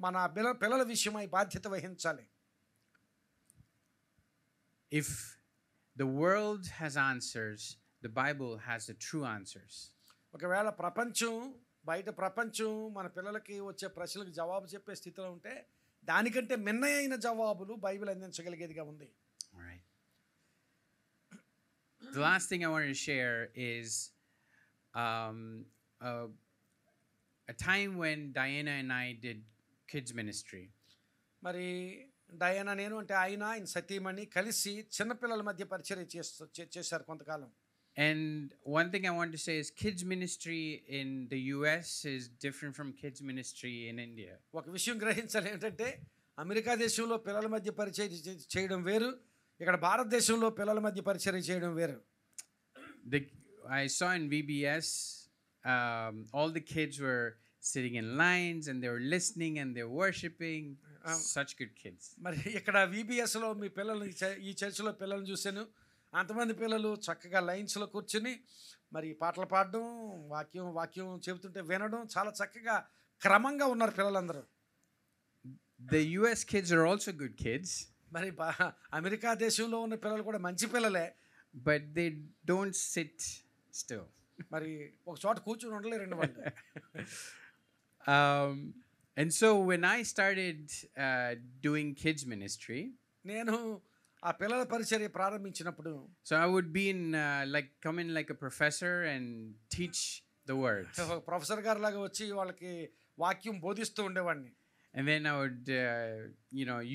మన పిల్లల విషయమై బాధ్యత వహించాలి. If the world has answers, the Bible has the true answers. ఒకవేళ బయట ప్రపంచం మన పిల్లలకి వచ్చే ప్రశ్నలకు జవాబు చెప్పే స్థితిలో ఉంటే దానికంటే మిన్నయైన జవాబులు బైబిల్ అందించగలిగేదిగా ఉంది. All right. The last thing I wanted to share is a time when Diana and I did kids ministry. మరి డయానా ఆయన సతీమణి కలిసి చిన్నపిల్లల మధ్య పరిచర్య చేశారు కొంతకాలం. And one thing I want to say is kids ministry in the US is different from kids ministry in India. ఒక విషయం గ్రహించాలి ఏంటంటే అమెరికా దేశంలో పిల్లల మధ్య పరిచయం చేయడం వేరు, ఇక్కడ భారతదేశంలో పిల్లల మధ్య పరిచయం చేయడం వేరు. I saw in VBS all the kids were sitting in lines and they were listening and they were worshiping. Such good kids. మరి ఇక్కడ VBSలో మీ పిల్లల్ని ఈ చర్చిలో పిల్లల్ని చూశాను. అంతమంది పిల్లలు చక్కగా లైన్స్లో కూర్చుని మరి పాటలు పాడడం, వాక్యం చెబుతుంటే వినడం, చాలా చక్కగా క్రమంగా ఉన్నారు పిల్లలందరూ. The US kids are also good kids. మరి అమెరికా దేశంలో ఉన్న పిల్లలు కూడా మంచి పిల్లలే. But they don't sit still. మరి ఒక చోట కూర్చుని ఉండలేరండి వాళ్ళు. And so when I started doing kids ministry, నేను ఆ పిల్లల పరిచర్య ప్రారంభించినప్పుడు, so I would be in come in like a professor and teach the word. Professor గారు లాగా వచ్చి వాళ్ళకి వాక్యం బోధిస్తూ ఉండేవాడిని. And then I would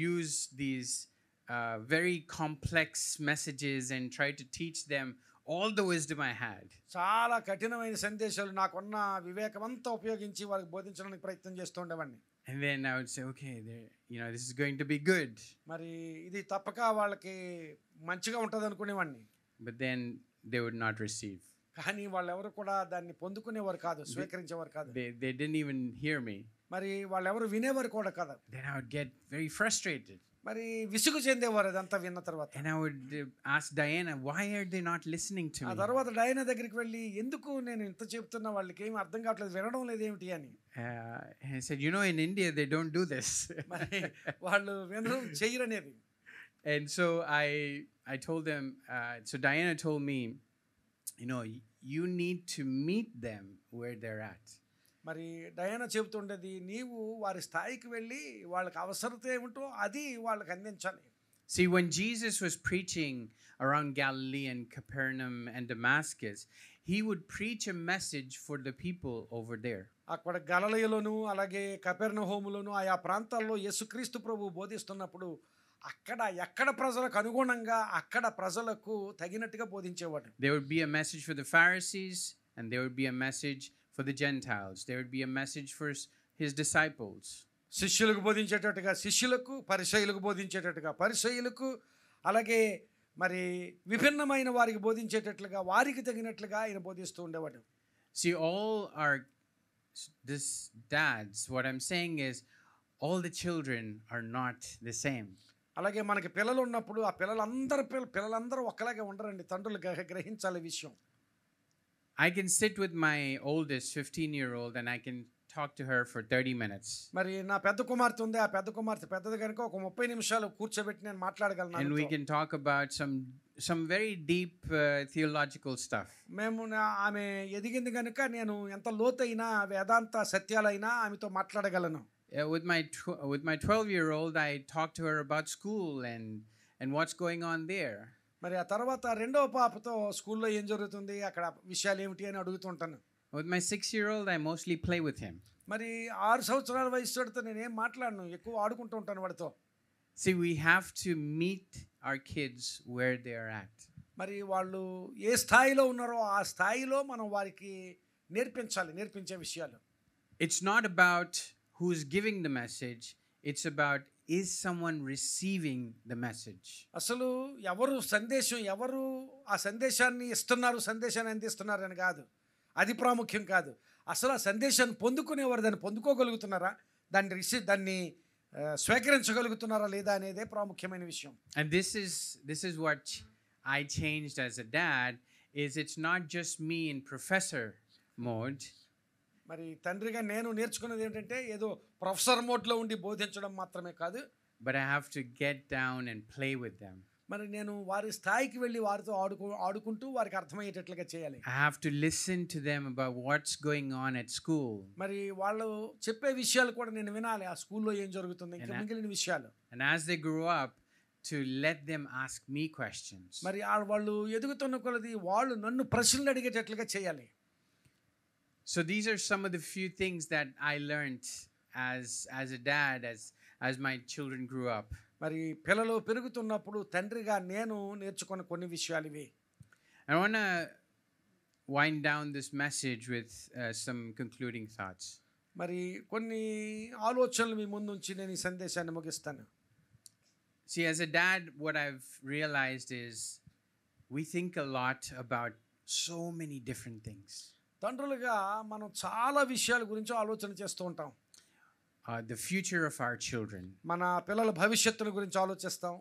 use these very complex messages and try to teach them all the wisdom I had. చాలా కఠినమైన సందేశాలు నాకున్న వివేకం అంతా ఉపయోగించి వాళ్ళకి బోధించడానికి ప్రయత్నం చేస్తూ ఉండేవాడిని. And then I would say, okay, this is going to be good. మరి ఇది తప్పక వాళ్ళకి మంచిగా ఉంటుంది అనుకునేవాడిని. But then they would not receive. కానీ వాళ్ళు ఎవరు కూడా దాన్ని పొందుకునేవారు కాదు, స్వీకరించేవారు కాదు. They didn't even hear me. మరి వాళ్ళు ఎవరు వినేవారు కూడా కాదు. Then I would get very frustrated. మరి విసుగు చెందేవారు అదంతా విన్న తర్వాత. And I would ask Diana, why are they not listening to me? ఆ తర్వాత డయానా దగ్గరికి వెళ్ళి, ఎందుకు నేను ఇంత చెప్తున్నా వాళ్ళకి ఏమీ అర్థం కావట్లేదు, వినడం లేదు ఏమిటి అని. And I said, in India they don't do this. మరి వాళ్ళు వినడం చెయ్యరనేది. And so I told them, so Diana told me, you need to meet them where they're at. మరి డయానా చెబుతుండేది, నీవు వారి స్థాయికి వెళ్ళి వాళ్ళకి అవసరత ఏమిటో అది వాళ్ళకి అందించాలి. See, when Jesus was preaching around Galilee and Capernaum and Damascus, he would preach a message for the people over there. అక్కడ గలిలయలోను అలాగే కపెర్నహూములోను ఆయా ప్రాంతాల్లో యేసుక్రీస్తు ప్రభువు బోధిస్తున్నప్పుడు ఎక్కడ ప్రజలకు అనుగుణంగా అక్కడ ప్రజలకు తగినట్టుగా బోధించేవాడు. There would be a message for the Pharisees and there would be a message for the Gentiles. There would be a message for his disciples. శిష్యులకు బోధించేటట్టుగా శిష్యులకు, పరిసయ్యులకు బోధించేటట్టుగా పరిసయ్యులకు, అలాగే మరి విభిన్నమైన వారికి బోధించేటట్లుగా వారికి తగినట్లుగా ఆయన బోధిస్తూ ఉండేవాడు. See, all this dads, what I'm saying is all the children are not the same. అలాగే మనకి పిల్లలు ఉన్నప్పుడు ఆ పిల్లలందరూ ఒక్కలాగే ఉండరండి. తండ్రులు గ్రహించాలి విషయం. I can sit with my oldest 15-year-old and I can talk to her for 30 minutes. మరి నా పెద్ద కుమార్తె ఉంది, ఆ పెద్ద కుమార్తె పెద్దది కనుక ఒక 30 నిమిషాలు కూర్చోబెట్టి నేను మాట్లాడగలను. And we can talk about some very deep theological stuff. ఆమె ఎదిగింది కనుక నేను ఎంత లోతైన వేదాంత సత్యాలైనా ఆమెతో మాట్లాడగలను. With my 12-year-old I talk to her about school and what's going on there. మరి ఆ తర్వాత రెండవ పాపతో స్కూల్లో ఏం జరుగుతుంది, అక్కడ విషయాలు ఏమిటి అని అడుగుతుంటాను. With my 6-year-old I mostly play with him. మరి 6 సంవత్సరాల వయసుతో నేనేం మాట్లాడను, ఎక్కువ ఆడుకుంటూ ఉంటాను వాడితో. See, we have to meet our kids where they are at. మరి వాళ్ళు ఏ స్థాయిలో ఉన్నారో ఆ స్థాయిలో మనం వారికి నేర్పించే విషయాలు. It's not about who's giving the message, it's about is someone receiving the message. అసలు ఎవరు ఆ సందేశాన్ని ఇస్తున్నారు, సందేశాన్ని అందిస్తున్నారు అని కాదు, అది ప్రాముఖ్యం కాదు. అసలు ఆ సందేశాన్ని పొందుకునేవారు దాన్ని పొందుకోగలుగుతున్నారా, దాన్ని స్వీకరించగలుగుతున్నారా లేదా అనేదే ప్రాముఖ్యమైన విషయం. And this is what I changed as a dad, is it's not just me in professor mode. మరి తండ్రిగా నేను నేర్చుకున్నది ఏంటంటే ఏదో ప్రొఫెసర్ మోడ్లో ఉండి బోధించడం మాత్రమే కాదు, but I have to get down and play with them. మరి నేను వారి స్థాయికి వెళ్ళి వారితో ఆడుకుంటూ వారికి అర్థమయ్యేటట్లుగా చేయాలి. I have to listen to them about what's going on at school. మరి వాళ్ళు చెప్పే విషయాలు కూడా నేను వినాలి, ఆ స్కూల్లో ఏం జరుగుతుంది, ఇంకా మిగిలిన విషయాలు. And as they grow up, to let them ask me questions. మరి వాళ్ళు ఎదుగుతున్న కొలది వాళ్ళు నన్ను ప్రశ్నలు అడిగేటట్లుగా చేయాలి. So these are some of the few things that I learned as a dad as my children grew up. మరి పిల్లలు పెరుగుతున్నప్పుడు తండ్రిగా నేను నేర్చుకున్న కొన్ని విషయాలు ఇవి. I want to wind down this message with some concluding thoughts. మరి కొన్ని ఆలోచనలు మీ ముందుంచి నేను ఈ సందేశాన్ని ముగిస్తాను. See, as a dad, what I've realized is we think a lot about so many different things. తండ్రులుగా మనం చాలా విషయాల గురించి ఆలోచన చేస్తూ ఉంటాం. The future of our children. మన పిల్లల భవిష్యత్తుల గురించి ఆలోచిస్తాం.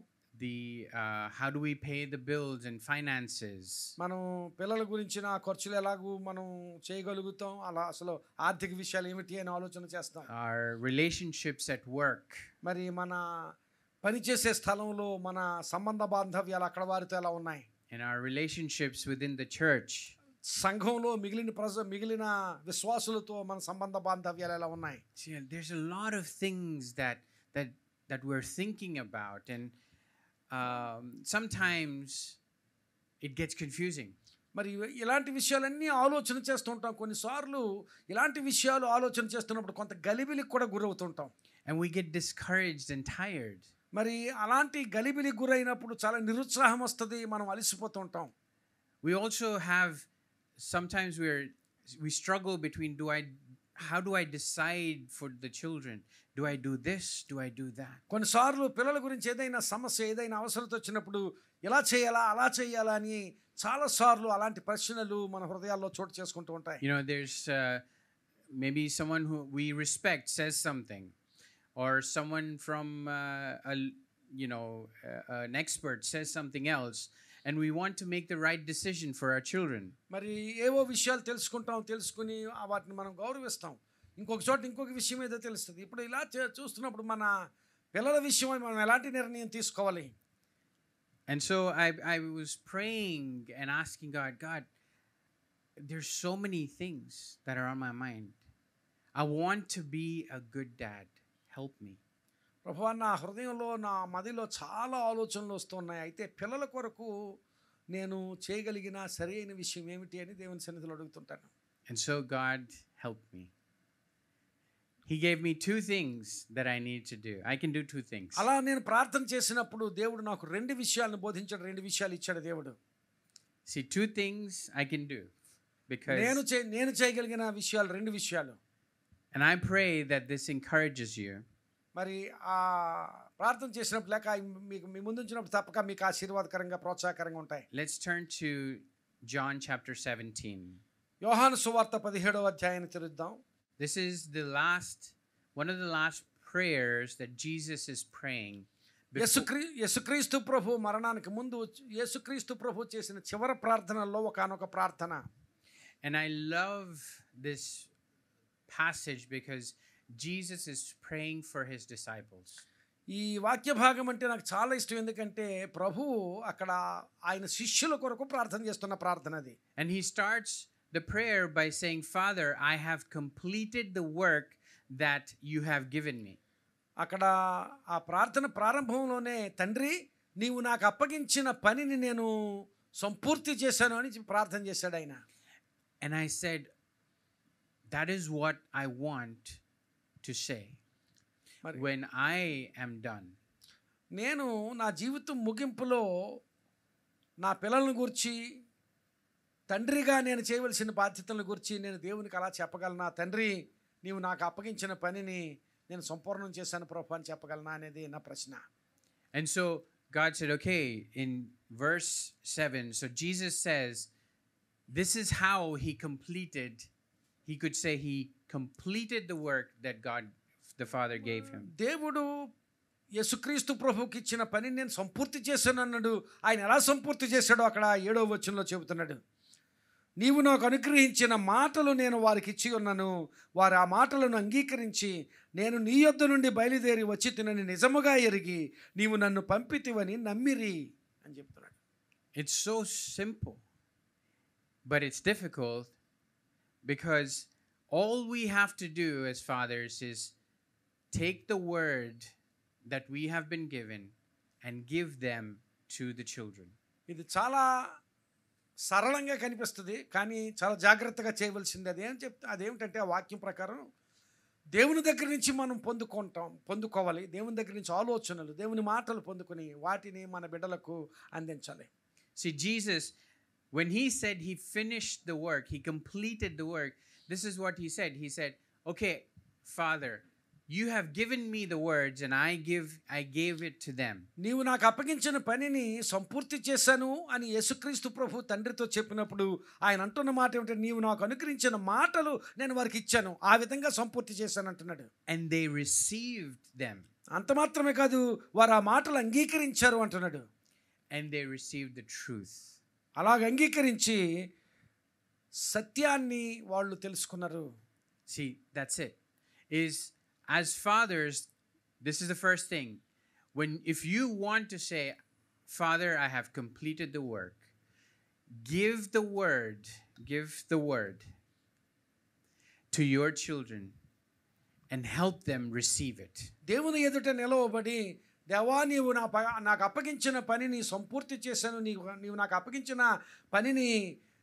How do we pay the bills and finances? మనం పిల్లల గురించిన ఖర్చులు ఎలాగూ మనం చేయగలుగుతాం, అలా అసలు ఆర్థిక విషయాలు ఏమిటి అని ఆలోచన చేస్తాం. Our relationships at work. మరి మన పనిచేసే స్థలంలో మన సంబంధ బాంధవ్యాలు అక్కడ వారితో ఎలా ఉన్నాయి. And our relationships within the church. సంఘంలో మిగిలిన విశ్వాసులతో మన సంబంధ బాంధవ్యాలు ఎలా ఉన్నాయి. See, there's a lot of things that we're thinking about, and sometimes it gets confusing. మరి ఇలాంటి విషయాలన్నీ ఆలోచన చేస్తూ ఉంటాం. కొన్నిసార్లు ఇలాంటి విషయాలు ఆలోచన చేస్తున్నప్పుడు కొంత గలిబిలికి కూడా గురవుతుంటాం. And we get discouraged and tired. మరి అలాంటి గలిబిలికి గురైనప్పుడు చాలా నిరుత్సాహం వస్తుంది, మనం అలసిపోతూ ఉంటాం. We also have sometimes we struggle between how do I decide for the children? Do I do this? Do I do that? కొన్నిసార్లు పిల్లల గురించి ఏదైనా సమస్య, ఏదైనా అవసరత వచ్చినప్పుడు ఎలా చేయాలా అలా చేయాలా అని చాలా సార్లు అలాంటి ప్రశ్నలు మన హృదయాల్లో చోటు చేసుకుంటూ ఉంటాయి. You know, there's maybe someone who we respect says something, or someone from an expert says something else, and we want to make the right decision for our children. మరి ఏవో విషయాలు తెలుసుకుని వాటిని మనం గౌరవిస్తాం. ఇంకొక చోట ఇంకొక విషయం ఏదో తెలుస్తుంది. ఇప్పుడు ఇలా చూస్తున్నప్పుడు మన పిల్లల విషయమై మనం ఎలాంటి నిర్ణయం తీసుకోవాలి. And so I was praying and asking God, there's so many things that are on my mind. I want to be a good dad. Help me. ప్రభువా, నా హృదయంలో నా మదిలో చాలా ఆలోచనలు వస్తున్నాయి. అయితే పిల్లల కొరకు నేను చేయగలిగిన సరైన విషయం ఏమిటి అని దేవుని సన్నిధిలో అడుగుతుంటాను. And so God helped me. He gave me two things that I need to do. I can do two things. అలా నేను ప్రార్థన చేసినప్పుడు దేవుడు నాకు రెండు విషయాలను బోధించాడు, రెండు విషయాలు ఇచ్చాడు దేవుడు. See, two things I can do because నేను చేయగలిగిన విషయాలు రెండు విషయాలు. And I pray that this encourages you. మరి ఆ ప్రార్థన చేసినప్పుడు లేక మీకు మీ ముందు ఉంచినప్పుడు తప్పక మీకు ఆశీర్వాదకరంగా ప్రోత్సాహకరంగా ఉంటాయి. Let's turn to John chapter 17. యోహాను సువార్త 17వ అధ్యాయాన్ని తెరుద్దాం. This is one of the last prayers that Jesus is praying. యేసుక్రీస్తు ప్రభు మరణానికి ముందు యేసుక్రీస్తు ప్రభు చేసిన చివరి ప్రార్థనల్లో ఒకానొక ప్రార్థన. And I love this passage because Jesus is praying for his disciples. ఈ వాక్య భాగం అంటే నాకు చాలా ఇష్టం, ఎందుకంటే ప్రభువు అక్కడ ఆయన శిష్యుల కొరకు ప్రార్థన చేస్తున్న ప్రార్థన అది. And he starts the prayer by saying, Father, I have completed the work that you have given me. అక్కడ ఆ ప్రార్థన ప్రారంభంలోనే తండ్రి నీవు నాకు అప్పగించిన పనిని నేను సంపూర్తి చేశాను అని ప్రార్థన చేశాడు ఆయన. And I said, that is what I want to say when I am done. నేను నా జీవితం ముగింపులో నా పిల్లలను గురించి, తండ్రిగా నేను చేయవలసిన బాధ్యతలను గురించి నేను దేవునికి అలా చెప్పగలనా, తండ్రి నీవు నాకు అప్పగించిన పనిని నేను సంపూర్ణం చేశాను ప్రభు అని చెప్పగలనా అనేది నా ప్రశ్న. And so God said, okay, in verse 7, so Jesus says, this is how he completed, he could say he completed the work that God the Father gave him. దేవుడు యేసుక్రీస్తు ప్రభువుకి ఇచ్చిన పనిని నేను సంపూర్తి చేశాను అన్నాడు. ఆయన ఎలా సంపూర్తి చేశాడో అక్కడ 7వ వచనంలో చెబుతున్నాడు. నీవు నాకు అనుగ్రహించిన మాటలు నేను వారికి ఇచ్చి ఉన్నాను, వారు ఆ మాటలను అంగీకరించి నేను నీ యొద్ద నుండి బయలుదేరి వచ్చి తినని నిజముగా ఎరిగి నీవు నన్ను పంపితివని నమ్మిరి అని చెప్తున్నాడు. It's so simple, but it's difficult because all we have to do as fathers is take the word that we have been given and give them to the children. ఇది చాలా సరళంగా కనిపిస్తుంది, కానీ చాలా జాగ్రత్తగా చేయవలసింది. అదేమిటంటే ఆ వాక్యం ప్రకారం దేవుని దగ్గర నుంచి మనం పొందుకోవాలి. దేవుని దగ్గర నుంచి ఆలోచనలు, దేవుని మాటలు పొందుకొని వాటిని మన బిడ్డలకు అందించాలి. See, Jesus when he said he finished the work, he completed the work, this is what he said. He said, "Okay, Father, you have given me the words and I gave it to them." నీవు నాకు అప్పగించిన పనిని సంపూర్తి చేశాను అని యేసుక్రీస్తు ప్రభు తండ్రితో చెప్పినప్పుడు ఆయన అంటున్న మాట ఏమిటంటే, నీవు నాకు అనుగ్రహించిన మాటలు నేను వారికి ఇచ్చాను, ఆ విధంగా సంపూర్తి చేశాను అంటున్నాడు. And they received them. అంత మాత్రమే కాదు, వారు ఆ మాటలు అంగీకరించారు అంటున్నాడు. And they received the truth. అలాగ అంగీకరించి సత్యాన్ని వాళ్ళు తెలుసుకున్నారు. See, that's it. Is as fathers, this is the first thing. If you want to say, "Father, I have completed the work," give the word to your children and help them receive it. దేవుని ఎదుట నిలవబడి, దేవా నీవు నాకు అప్పగించిన పనిని సంపూర్తి చేశాను, నీవు నాకు అప్పగించిన పనిని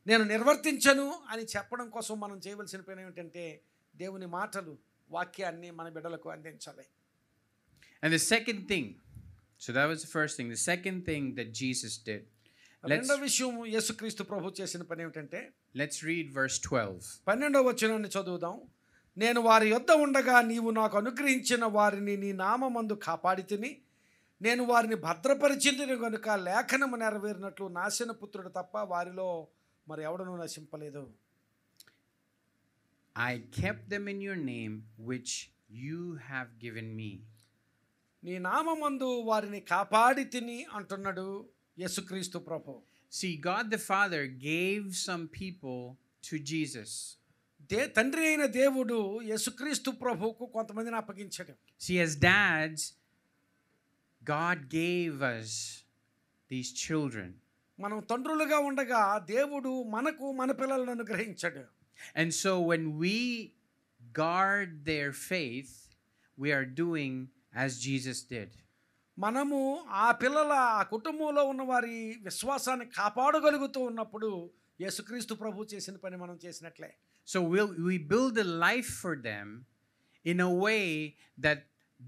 నేను నిర్వర్తించను అని చెప్పడం కోసం మనం చేయవలసిన పని ఏమిటంటే, దేవుని మాటలు, వాక్యాన్ని మన బిడ్డలకు అందించాలి. And the second thing, so that was the first thing. The second thing that Jesus did. రెండో విషయం యేసుక్రీస్తు ప్రభు చేసిన పని ఏమిటంటే, let's read verse 12. 12వ వచనాన్ని చదువుదాం. నేను వారి యొద్ద ఉండగా నీవు నాకు అనుగ్రహించిన వారిని నీ నామమందు కాపాడితిని, నేను వారిని భద్రపరిచింది కనుక లేఖనము నెరవేరినట్లు నాశన పుత్రుడు తప్ప వారిలో మరి ఎవడనూ నశింపలేదు. I kept them in your name which you have given me. నీ నామమందు వారిని కాపాడితిని అంటున్నాడు యేసుక్రీస్తు ప్రభు. See, God the Father gave some people to Jesus. తండ్రి అయిన దేవుడు యేసుక్రీస్తు ప్రభువుకు కొంతమందిని అప్పగించాడు. See, as dads, God gave us these children. మనం తండ్రులుగా ఉండగా దేవుడు మనకు మన పిల్లలను అనుగ్రహించాడు. And so when we guard their faith, we are doing as Jesus did. మనము ఆ పిల్లల ఆ కుటుంబంలో ఉన్న వారి విశ్వాసాన్ని కాపాడగలుగుతూ ఉన్నప్పుడు యేసుక్రీస్తు ప్రభు చేసిన పని మనం చేసినట్లే. So we build a life for them in a way that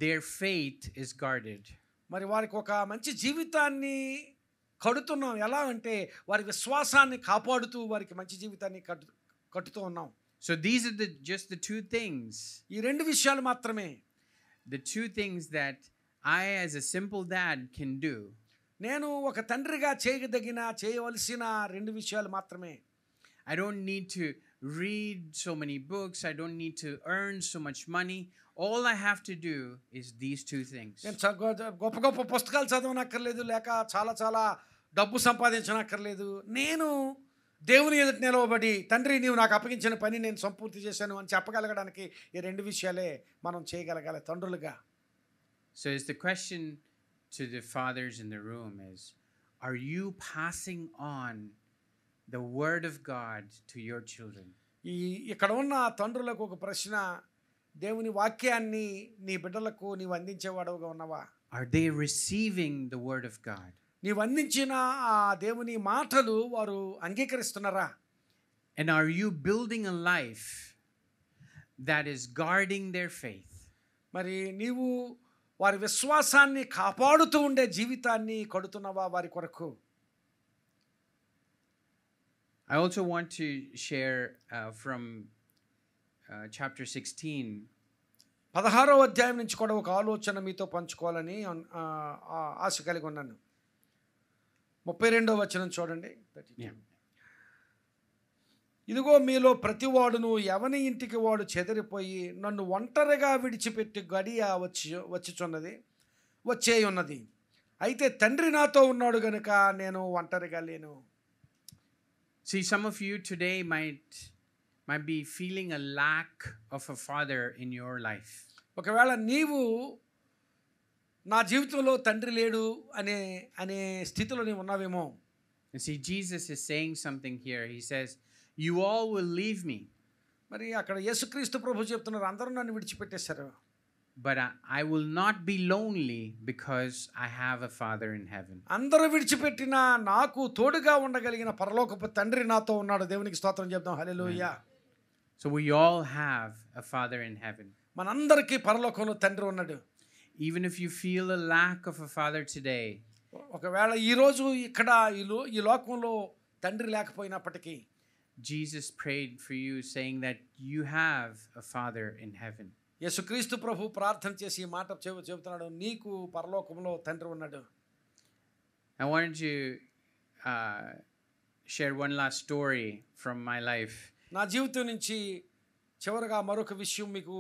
their faith is guarded. మరి వారికి ఒక మంచి జీవితాన్ని కడుతున్నాం. ఎలా అంటే వారి విశ్వాసాన్ని కాపాడుతూ వారికి మంచి జీవితాన్ని కట్టుతూ ఉన్నాం. So these are just the two things. ఈ రెండు విషయాలు మాత్రమే. The two things that I as a simple dad can do. నేను ఒక తండ్రిగా చేయవలసిన రెండు విషయాలు మాత్రమే. I don't need to read so many books. I don't need to earn so much money. All I have to do is these two things. నేను గొప్ప పుస్తకాలు చదవనక్కర్లేదు, లేక చాలా డబ్బు సంపాదించనక్కర్లేదు. నేను దేవుని ఎదుట నిలవబడి, తండ్రి నీవు నాకు అప్పగించిన పని నేను సంపూర్తి చేశాను అని చెప్పగలగడానికి ఈ రెండు విషయాలే మనం చేయగలగాలి తండ్రులుగా. So is the question to the fathers in the room is, are you passing on the word of God to your children? ఇక్కడ ఉన్న తండ్రులకు ఒక ప్రశ్న, దేవుని వాక్యాన్ని నీ బిడ్డలకు నీవు అందించేవాడుగా ఉన్నావా? Are they receiving the word of God? నీవు అందించిన ఆ దేవుని మాటలు వారు అంగీకరిస్తున్నారా? And are you building a life that is guarding their faith? మరి నీవు వారి విశ్వాసాన్ని కాపాడుతూ ఉండే జీవితాన్ని కడుతున్నావా వారి కొరకు? I also want to share from chapter 16. 16వ అధ్యాయం నుంచి కూడా ఒక ఆలోచన మీతో పంచుకోవాలని ఆశ కలిగి ఉన్నాను. 32వ వచనం చూడండి. ఇదిగో మీలో ప్రతివాడును ఎవని ఇంటికి వాడు చెదిరిపోయి నన్ను ఒంటరిగా విడిచిపెట్టి గడియ వచ్చే ఉన్నది. అయితే తండ్రి నాతో ఉన్నాడు గనుక నేను ఒంటరిగా లేను. See, some of you today might be feeling a lack of a father in your life. ఒకవేళ నీవు నా జీవితంలో తండ్రి లేడు అనే స్థితిలో నీవు ఉన్నావేమో. And see, Jesus is saying something here. He says, "You all will leave me." మరి అక్కడ యేసుక్రీస్తు ప్రభు చెప్తున్నారు, అందరూ నన్ను విడిచిపెట్టేశారు. But I will not be lonely because I have a father in heaven. అందరూ విడిచిపెట్టినా నాకు తోడుగా ఉండగలిగిన పరలోకపు తండ్రి నాతో ఉన్నాడు. దేవునికి స్తోత్రం చెప్దాం. హల్లెలూయా. So we all have a father in heaven. మనందరికీ పరలోకంలో తండ్రి ఉన్నాడు. Even if you feel a lack of a father today, ఒకవేళ ఈరోజు ఇక్కడ ఈ లోకంలో తండ్రి లేకపోయినప్పటికీ Jesus prayed for you, saying that you have a Father in heaven. యేసుక్రీస్తు ప్రభు ప్రార్థన చేసి ఈ మాట చెబుతున్నాడు, నీకు పరలోకంలో తండ్రి ఉన్నాడు. I wanted to share one last story from my life. నా జీవితం నుంచి చివరగా మరొక విషయం మీకు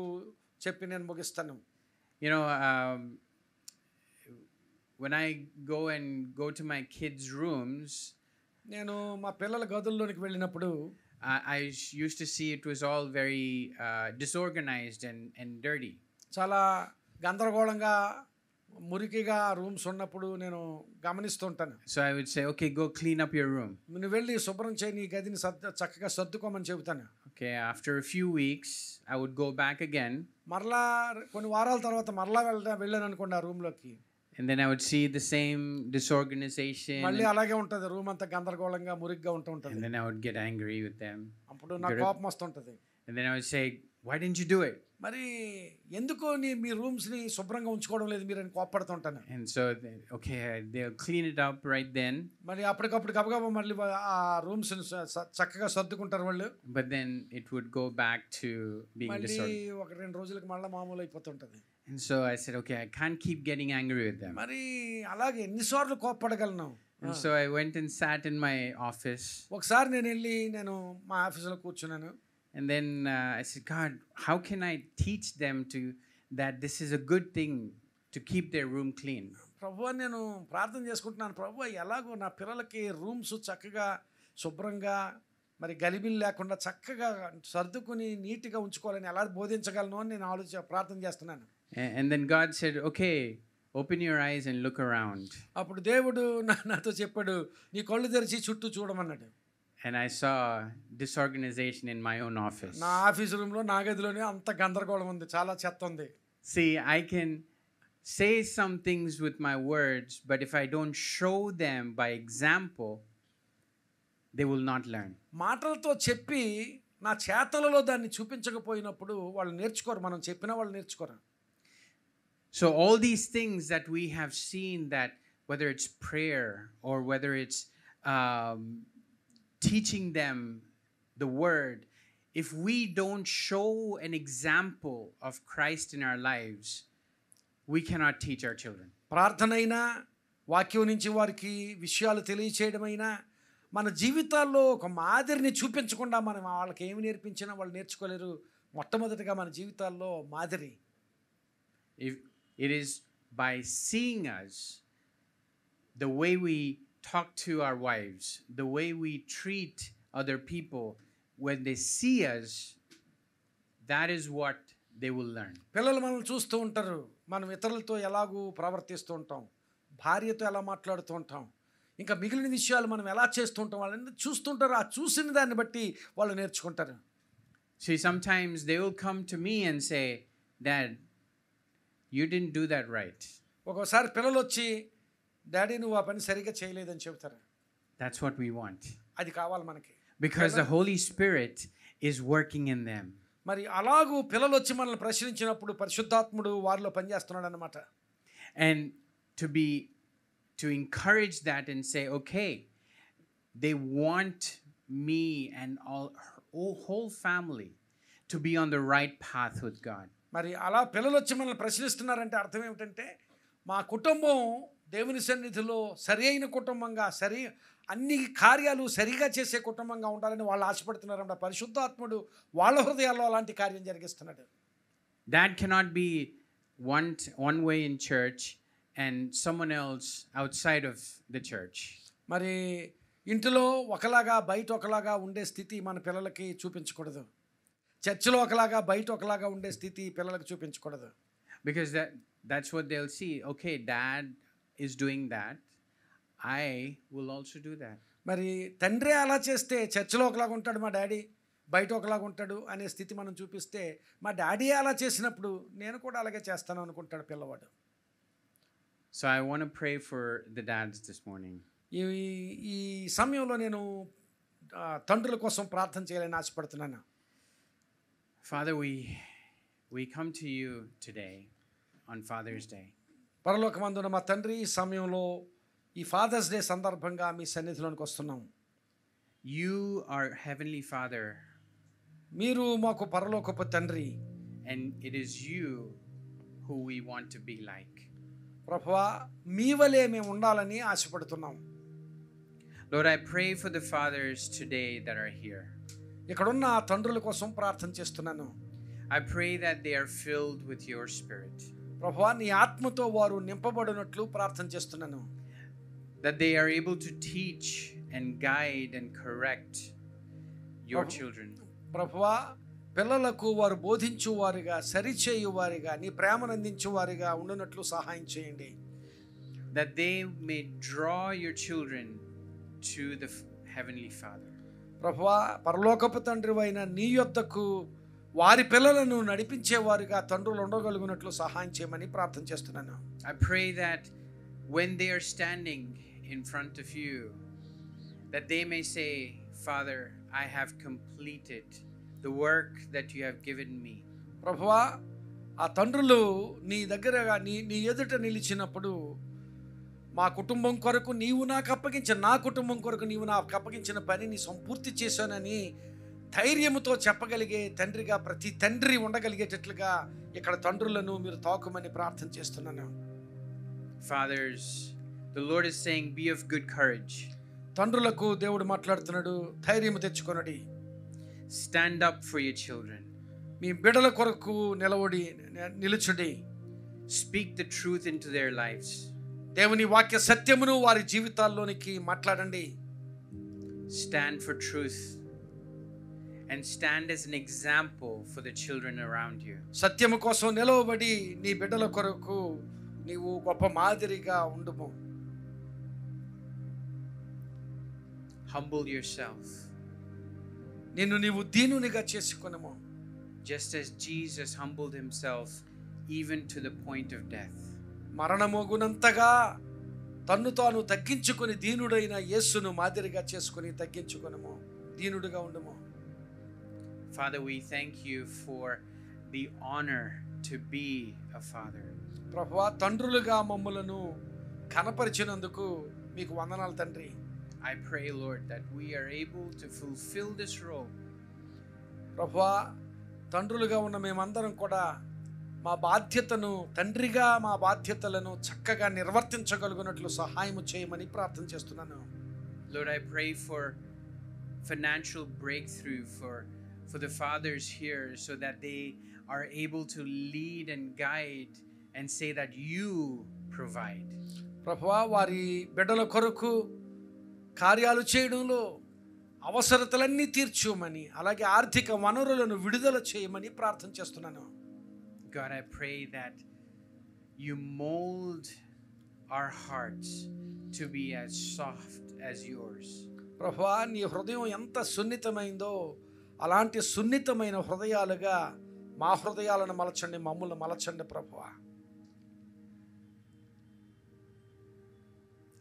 చెప్పి నేను ముగిస్తాను. You know, when I go to my kids' rooms, నేను మా పిల్లల గదుల్లోనికి వెళ్ళినప్పుడు I used to see it was all very disorganized and dirty. చాలా గందరగోళంగా మురికిగా రూమ్స్ ఉన్నప్పుడు నేను గమనిస్తూ ఉంటాను. So I would say, okay, go clean up your room. నువ్వు వెళ్ళి శుభ్రం చేయి, నీ గదిని చక్కగా సర్దుకోమని చెబుతాను. Okay, after a few weeks, I would go back again. మరలా కొన్ని వారాల తర్వాత మరలా వెళ్ళాను అనుకోండి ఆ రూమ్లోకి. And then I would see the same disorganization. మళ్ళీ అలాగే ఉంటుంది, రూమ్ అంతా గందరగోళంగా మురికిగా ఉంటుంది. And then I would get angry with them. అప్పుడు నాకు కోపం వస్తుంటుంది. And then I would say, why didn't you do it? మరి ఎందుకు మీ రూమ్స్ని శుభ్రంగా ఉంచుకోవడం లేదు మీరు అని కోపడుతుంటాను. And so, okay, they'll clean it up right then. మరి అప్పటికప్పుడు గబగబా మళ్ళీ ఆ రూమ్స్ని చక్కగా సర్దుకుంటారు వాళ్ళు. But then it would go back to being disorganized. మళ్ళీ ఒక 2 రోజులకు మళ్ళీ మామూలు అయిపోతుంటుంది. And so I said, okay, I can't keep getting angry with them. మరి అలాగే ఎన్నిసార్లు కోపపడగలను. And so I went and sat in my office. ఒకసారి నేను మా ఆఫీసులో కూర్చున్నాను. And then I said, God, how can I teach them that this is a good thing to keep their room clean? ప్రభువా, నేను ప్రార్థన చేసుకుంటున్నాను, ప్రభువా ఎలాగో నా పిల్లలకి రూమ్స్ చక్కగా శుభ్రంగా మరి గలిబిలు లేకుండా చక్కగా సర్దుకుని నీట్గా ఉంచుకోవాలని ఎలా బోధించగలను అని నేను ప్రార్థన చేస్తున్నాను. And then God said, okay, open your eyes and look around. అప్పుడు దేవుడు నాతో చెప్పాడు, నీ కళ్ళు తెరిచి చుట్టూ చూడమన్నాడు. And I saw disorganization in my own office. నా ఆఫీస్ రూమ్లో నా గదిలోనే అంత గందరగోళం ఉంది, చాలా చెత్త ఉంది. See, I can say some things with my words, but if I don't show them by example, they will not learn. మాటలతో చెప్పి నా చేతలలో దాన్ని చూపించకపోయినప్పుడు వాళ్ళు నేర్చుకోరు, మనం చెప్పినా వాళ్ళు నేర్చుకోరు. So all these things that we have seen, that whether it's prayer or whether it's teaching them the word, if we don't show an example of Christ in our lives, we cannot teach our children. ప్రార్థనైనా వాక్యం నుంచి వారికి విషయాలు తెలియచేయడమైనా మన జీవితాల్లో ఒక మాదిరిని చూపించకుండా మనం వాళ్ళకి ఏమి నేర్పించినా వాళ్ళు నేర్చుకోలేరు. మొట్టమొదటిగా మన జీవితాల్లో మాదిరి. If it is by seeing us, the way we talk to our wives, the way we treat other people, when they see us, that is what they will learn. పిల్లలు మనల్ని చూస్తూ ఉంటారు, మనం ఇతరులతో ఎలాగూ ప్రవర్తిస్తూ ఉంటాం, భార్యతో ఎలా మాట్లాడుతూ ఉంటాం, ఇంకా మిగిలిన విషయాలు మనం ఎలా చేస్తూ ఉంటాం, వాళ్ళని చూస్తుంటారు. ఆ చూసిన దాన్ని బట్టి వాళ్ళు నేర్చుకుంటారు. See, sometimes they will come to me and say, Dad, you didn't do that right. ఒక్కోసారి పిల్లలు వచ్చి, డాడీ నువ్వు ఆ పని సరిగ్గా చేయలేదని చెబుతారు. That's what we want. అది కావాలి మనకి. Because the Holy Spirit is working in them. మరి అలాగూ పిల్లలు వచ్చి మనల్ని ప్రశ్నించినప్పుడు పరిశుద్ధాత్ముడు వారిలో పనిచేస్తున్నాడు అన్నమాట. And to encourage that and say, okay, they want me and whole family to be on the right path with God. మరి అలా పిల్లలు వచ్చి మనల్ని ప్రశ్నిస్తున్నారంటే అర్థం ఏమిటంటే మా కుటుంబం దేవుని సన్నిధిలో సరి అయిన కుటుంబంగా, అన్ని కార్యాలు సరిగా చేసే కుటుంబంగా ఉండాలని వాళ్ళు ఆశపడుతున్నారంట. పరిశుద్ధాత్ముడు వాళ్ళ హృదయాల్లో అలాంటి కార్యం జరిగిస్తున్నాడు. That cannot be one way in church and someone else outside of the church. మరి ఇంటిలో ఒకలాగా బయట ఒకలాగా ఉండే స్థితి మన పిల్లలకి చూపించకూడదు. చర్చిలో ఒకలాగా బయట ఒకలాగా ఉండే స్థితి పిల్లలకు చూపించకూడదు. Because that's what they'll see. Okay, dad is doing that, I will also do that. మరి తండ్రి అలా చేస్తే చర్చిలో ఒకలాగా ఉంటాడు మా డాడీ, బయట ఒకలాగా ఉంటాడు అనే స్థితి మనం చూపిస్తే, మా డాడీ అలా చేసినప్పుడు నేను కూడా అలాగే చేస్తాను అనుకుంటాడు పిల్లవాడు. So I want to pray for the dads this morning. ఈ సమయంలో నేను తండ్రుల కోసం ప్రార్థన చేయాలని ఆశపడుతున్నాను. Father, we come to you today on Father's Day. పరలోకమందున మా తండ్రి, ఈ సమయంలో ఈ ఫాదర్స్ డే సందర్భంగా మీ సన్నిధిలోనికి వస్తున్నాం. You are Heavenly Father, మీరు మాకు పరలోకపు తండ్రి. and it is you who we want to be like. ప్రభువా, మీ వలే మేము ఉండాలని ఆశపడుతున్నాం. Lord, I pray for the fathers today that are here. ఇక్కడున్న తండ్రుల కోసం ప్రార్థన చేస్తున్నాను. I pray that they are filled with your Spirit. ప్రభువా, నీ ఆత్మతో వారు నింపబడినట్లు ప్రార్థన చేస్తున్నాను. That they are able to teach and guide and correct your children. ప్రభువా, పిల్లలకు వారు బోధించువారిగా, సరిచేయువారిగా, నీ ప్రేమను అందించువారిగా ఉండునట్లు సహాయం చేయండి. That they may draw your children to the Heavenly Father. ప్రభువా, పరలోకపు తండ్రివైన నీ యొద్దకు వారి పిల్లలను నడిపించేవారిగా తండ్రులు ఉండగలుగునట్లు సహాయం చేయమని ప్రార్థన చేస్తున్నాను. I pray that when they are standing in front of you, that they may say, Father, I have completed the work that you have given me. ప్రభువా, ఆ తండ్రులు నీ దగ్గరగా నీ ఎదుట నిలిచినప్పుడు, మా కుటుంబం కొరకు నీవు నాకు అప్పగించిన, నా కుటుంబం కొరకు నీవు నాకు అప్పగించిన పనిని సంపూర్తి చేశానని ధైర్యముతో చెప్పగలిగే తండ్రిగా ప్రతి తండ్రి ఉండగలిగేటట్లుగా ఇక్కడ తండ్రులను మీరు తాకుమని ప్రార్థన చేస్తున్నాను. Fathers, the Lord is saying, be of good courage. తండ్రులకు దేవుడు మాట్లాడుతున్నాడు, ధైర్యం తెచ్చుకొనడి. Stand up for your children. మీ బిడ్డల కొరకు నిలుచుడి. Speak the truth into their lives. దేవుని వాక్య సత్యమును వారి జీవితాల్లోనికి మాట్లాడండి. Stand for truth and stand as an example for the children around you. సత్యము కోసం నిలవబడి నీ బిడ్డల కొరకు నీవు గొప్ప మాదిరిగా ఉండుము. Humble yourself. నిన్ను నీవు దీనునిగా చేసుకొనుము. Just as Jesus humbled himself even to the point of death. మరణమోగునంతగా తన్ను తాను తగ్గించుకొని దీనుడైన యేసును మాదిరిగా చేసుకొని తగ్గించుకొనుము. దీనుడిగా ఉండుము. Father, we thank you for the honor to be a father. ప్రభువా, తండ్రులుగా మమ్మలను కనపరిచినందుకు మీకు వందనాలు తండ్రి. I pray, Lord, that we are able to fulfill this role. ప్రభువా, తండ్రులుగా ఉన్న మేమందరం కూడా మా బాధ్యతను, తండ్రిగా మా బాధ్యతలను చక్కగా నిర్వర్తించగలుగునట్లు సహాయం చేయమని ప్రార్థన చేస్తున్నాను. Lord, I pray for financial breakthrough for the fathers here, so that they are able to lead and guide and say that you provide. ప్రభువా, వారి బిడ్డల కొరకు కార్యాలు చేయడంలో అవసరతలన్నీ తీర్చుమని, అలాగే ఆర్థిక వనరులను విడుదల చేయమని ప్రార్థన చేస్తున్నాను. God, I pray that you mold our hearts to be as soft as yours. ప్రభువా, నీ హృదయం ఎంత సున్నితమైందో అలాంటి సున్నితమైన హృదయాలుగా మా హృదయాలను మలచండి, మమ్ములను మలచండి ప్రభువా.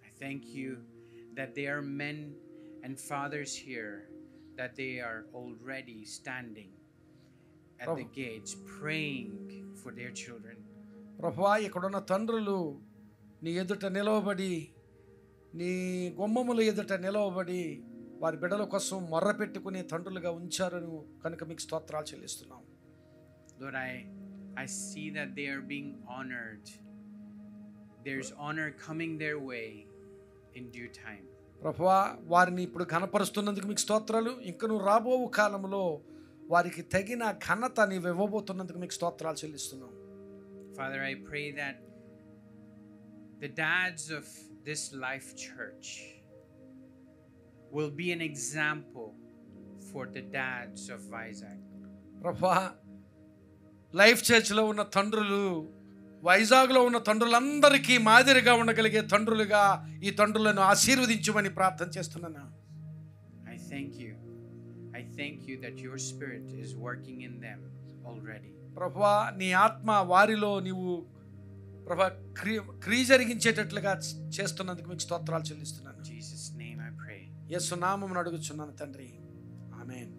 I thank you that there are men and fathers here, that they are already standing at the gates praying for their children. ప్రభువా, ఇక్కడున్న తండ్రులు నీ ఎదుట నిలవబడి, నీ గుమ్మముల ఎదుట నిలవబడి వారి బిడ్డల కోసం మొర్ర పెట్టుకునే తండ్రులుగా ఉంచారను కనుక మీకు స్తోత్రాలు చెల్లిస్తున్నాం. Lord, I see that they are being honored. There's honor coming their way in due time. ప్రభువా, వారిని ఇప్పుడు ఘనపరుస్తున్నందుకు మీకు స్తోత్రాలు. ఇంకను రాబో కాలంలో వారికి తగిన ఘనత నీవు ఇవ్వబోతున్నందుకు మీకు స్తోత్రాలు చెల్లిస్తున్నాం. Father, I pray that the dads of this Life Church will be an example for the dads of Vizag. ప్రభువా, లైఫ్ చర్చ్లో ఉన్న తండ్రులు వైజాగ్లో ఉన్న తండ్రులందరికీ మాదిరిగా ఉండగలిగే తండ్రులుగా ఈ తండ్రులను ఆశీర్వదించమని ప్రార్థన చేస్తున్నాను. I thank you that your spirit is working in them already. ప్రభువా, నీ ఆత్మ వారిలో నీవు ప్రభువా క్రియ జరిగించేటట్లుగా చేస్తున్నందుకు మీకు స్తోత్రాలు చెల్లిస్తున్నాను. In Jesus' name I pray. యేసు నామమున అడుగుచున్నాను తండ్రి, ఆమేన్.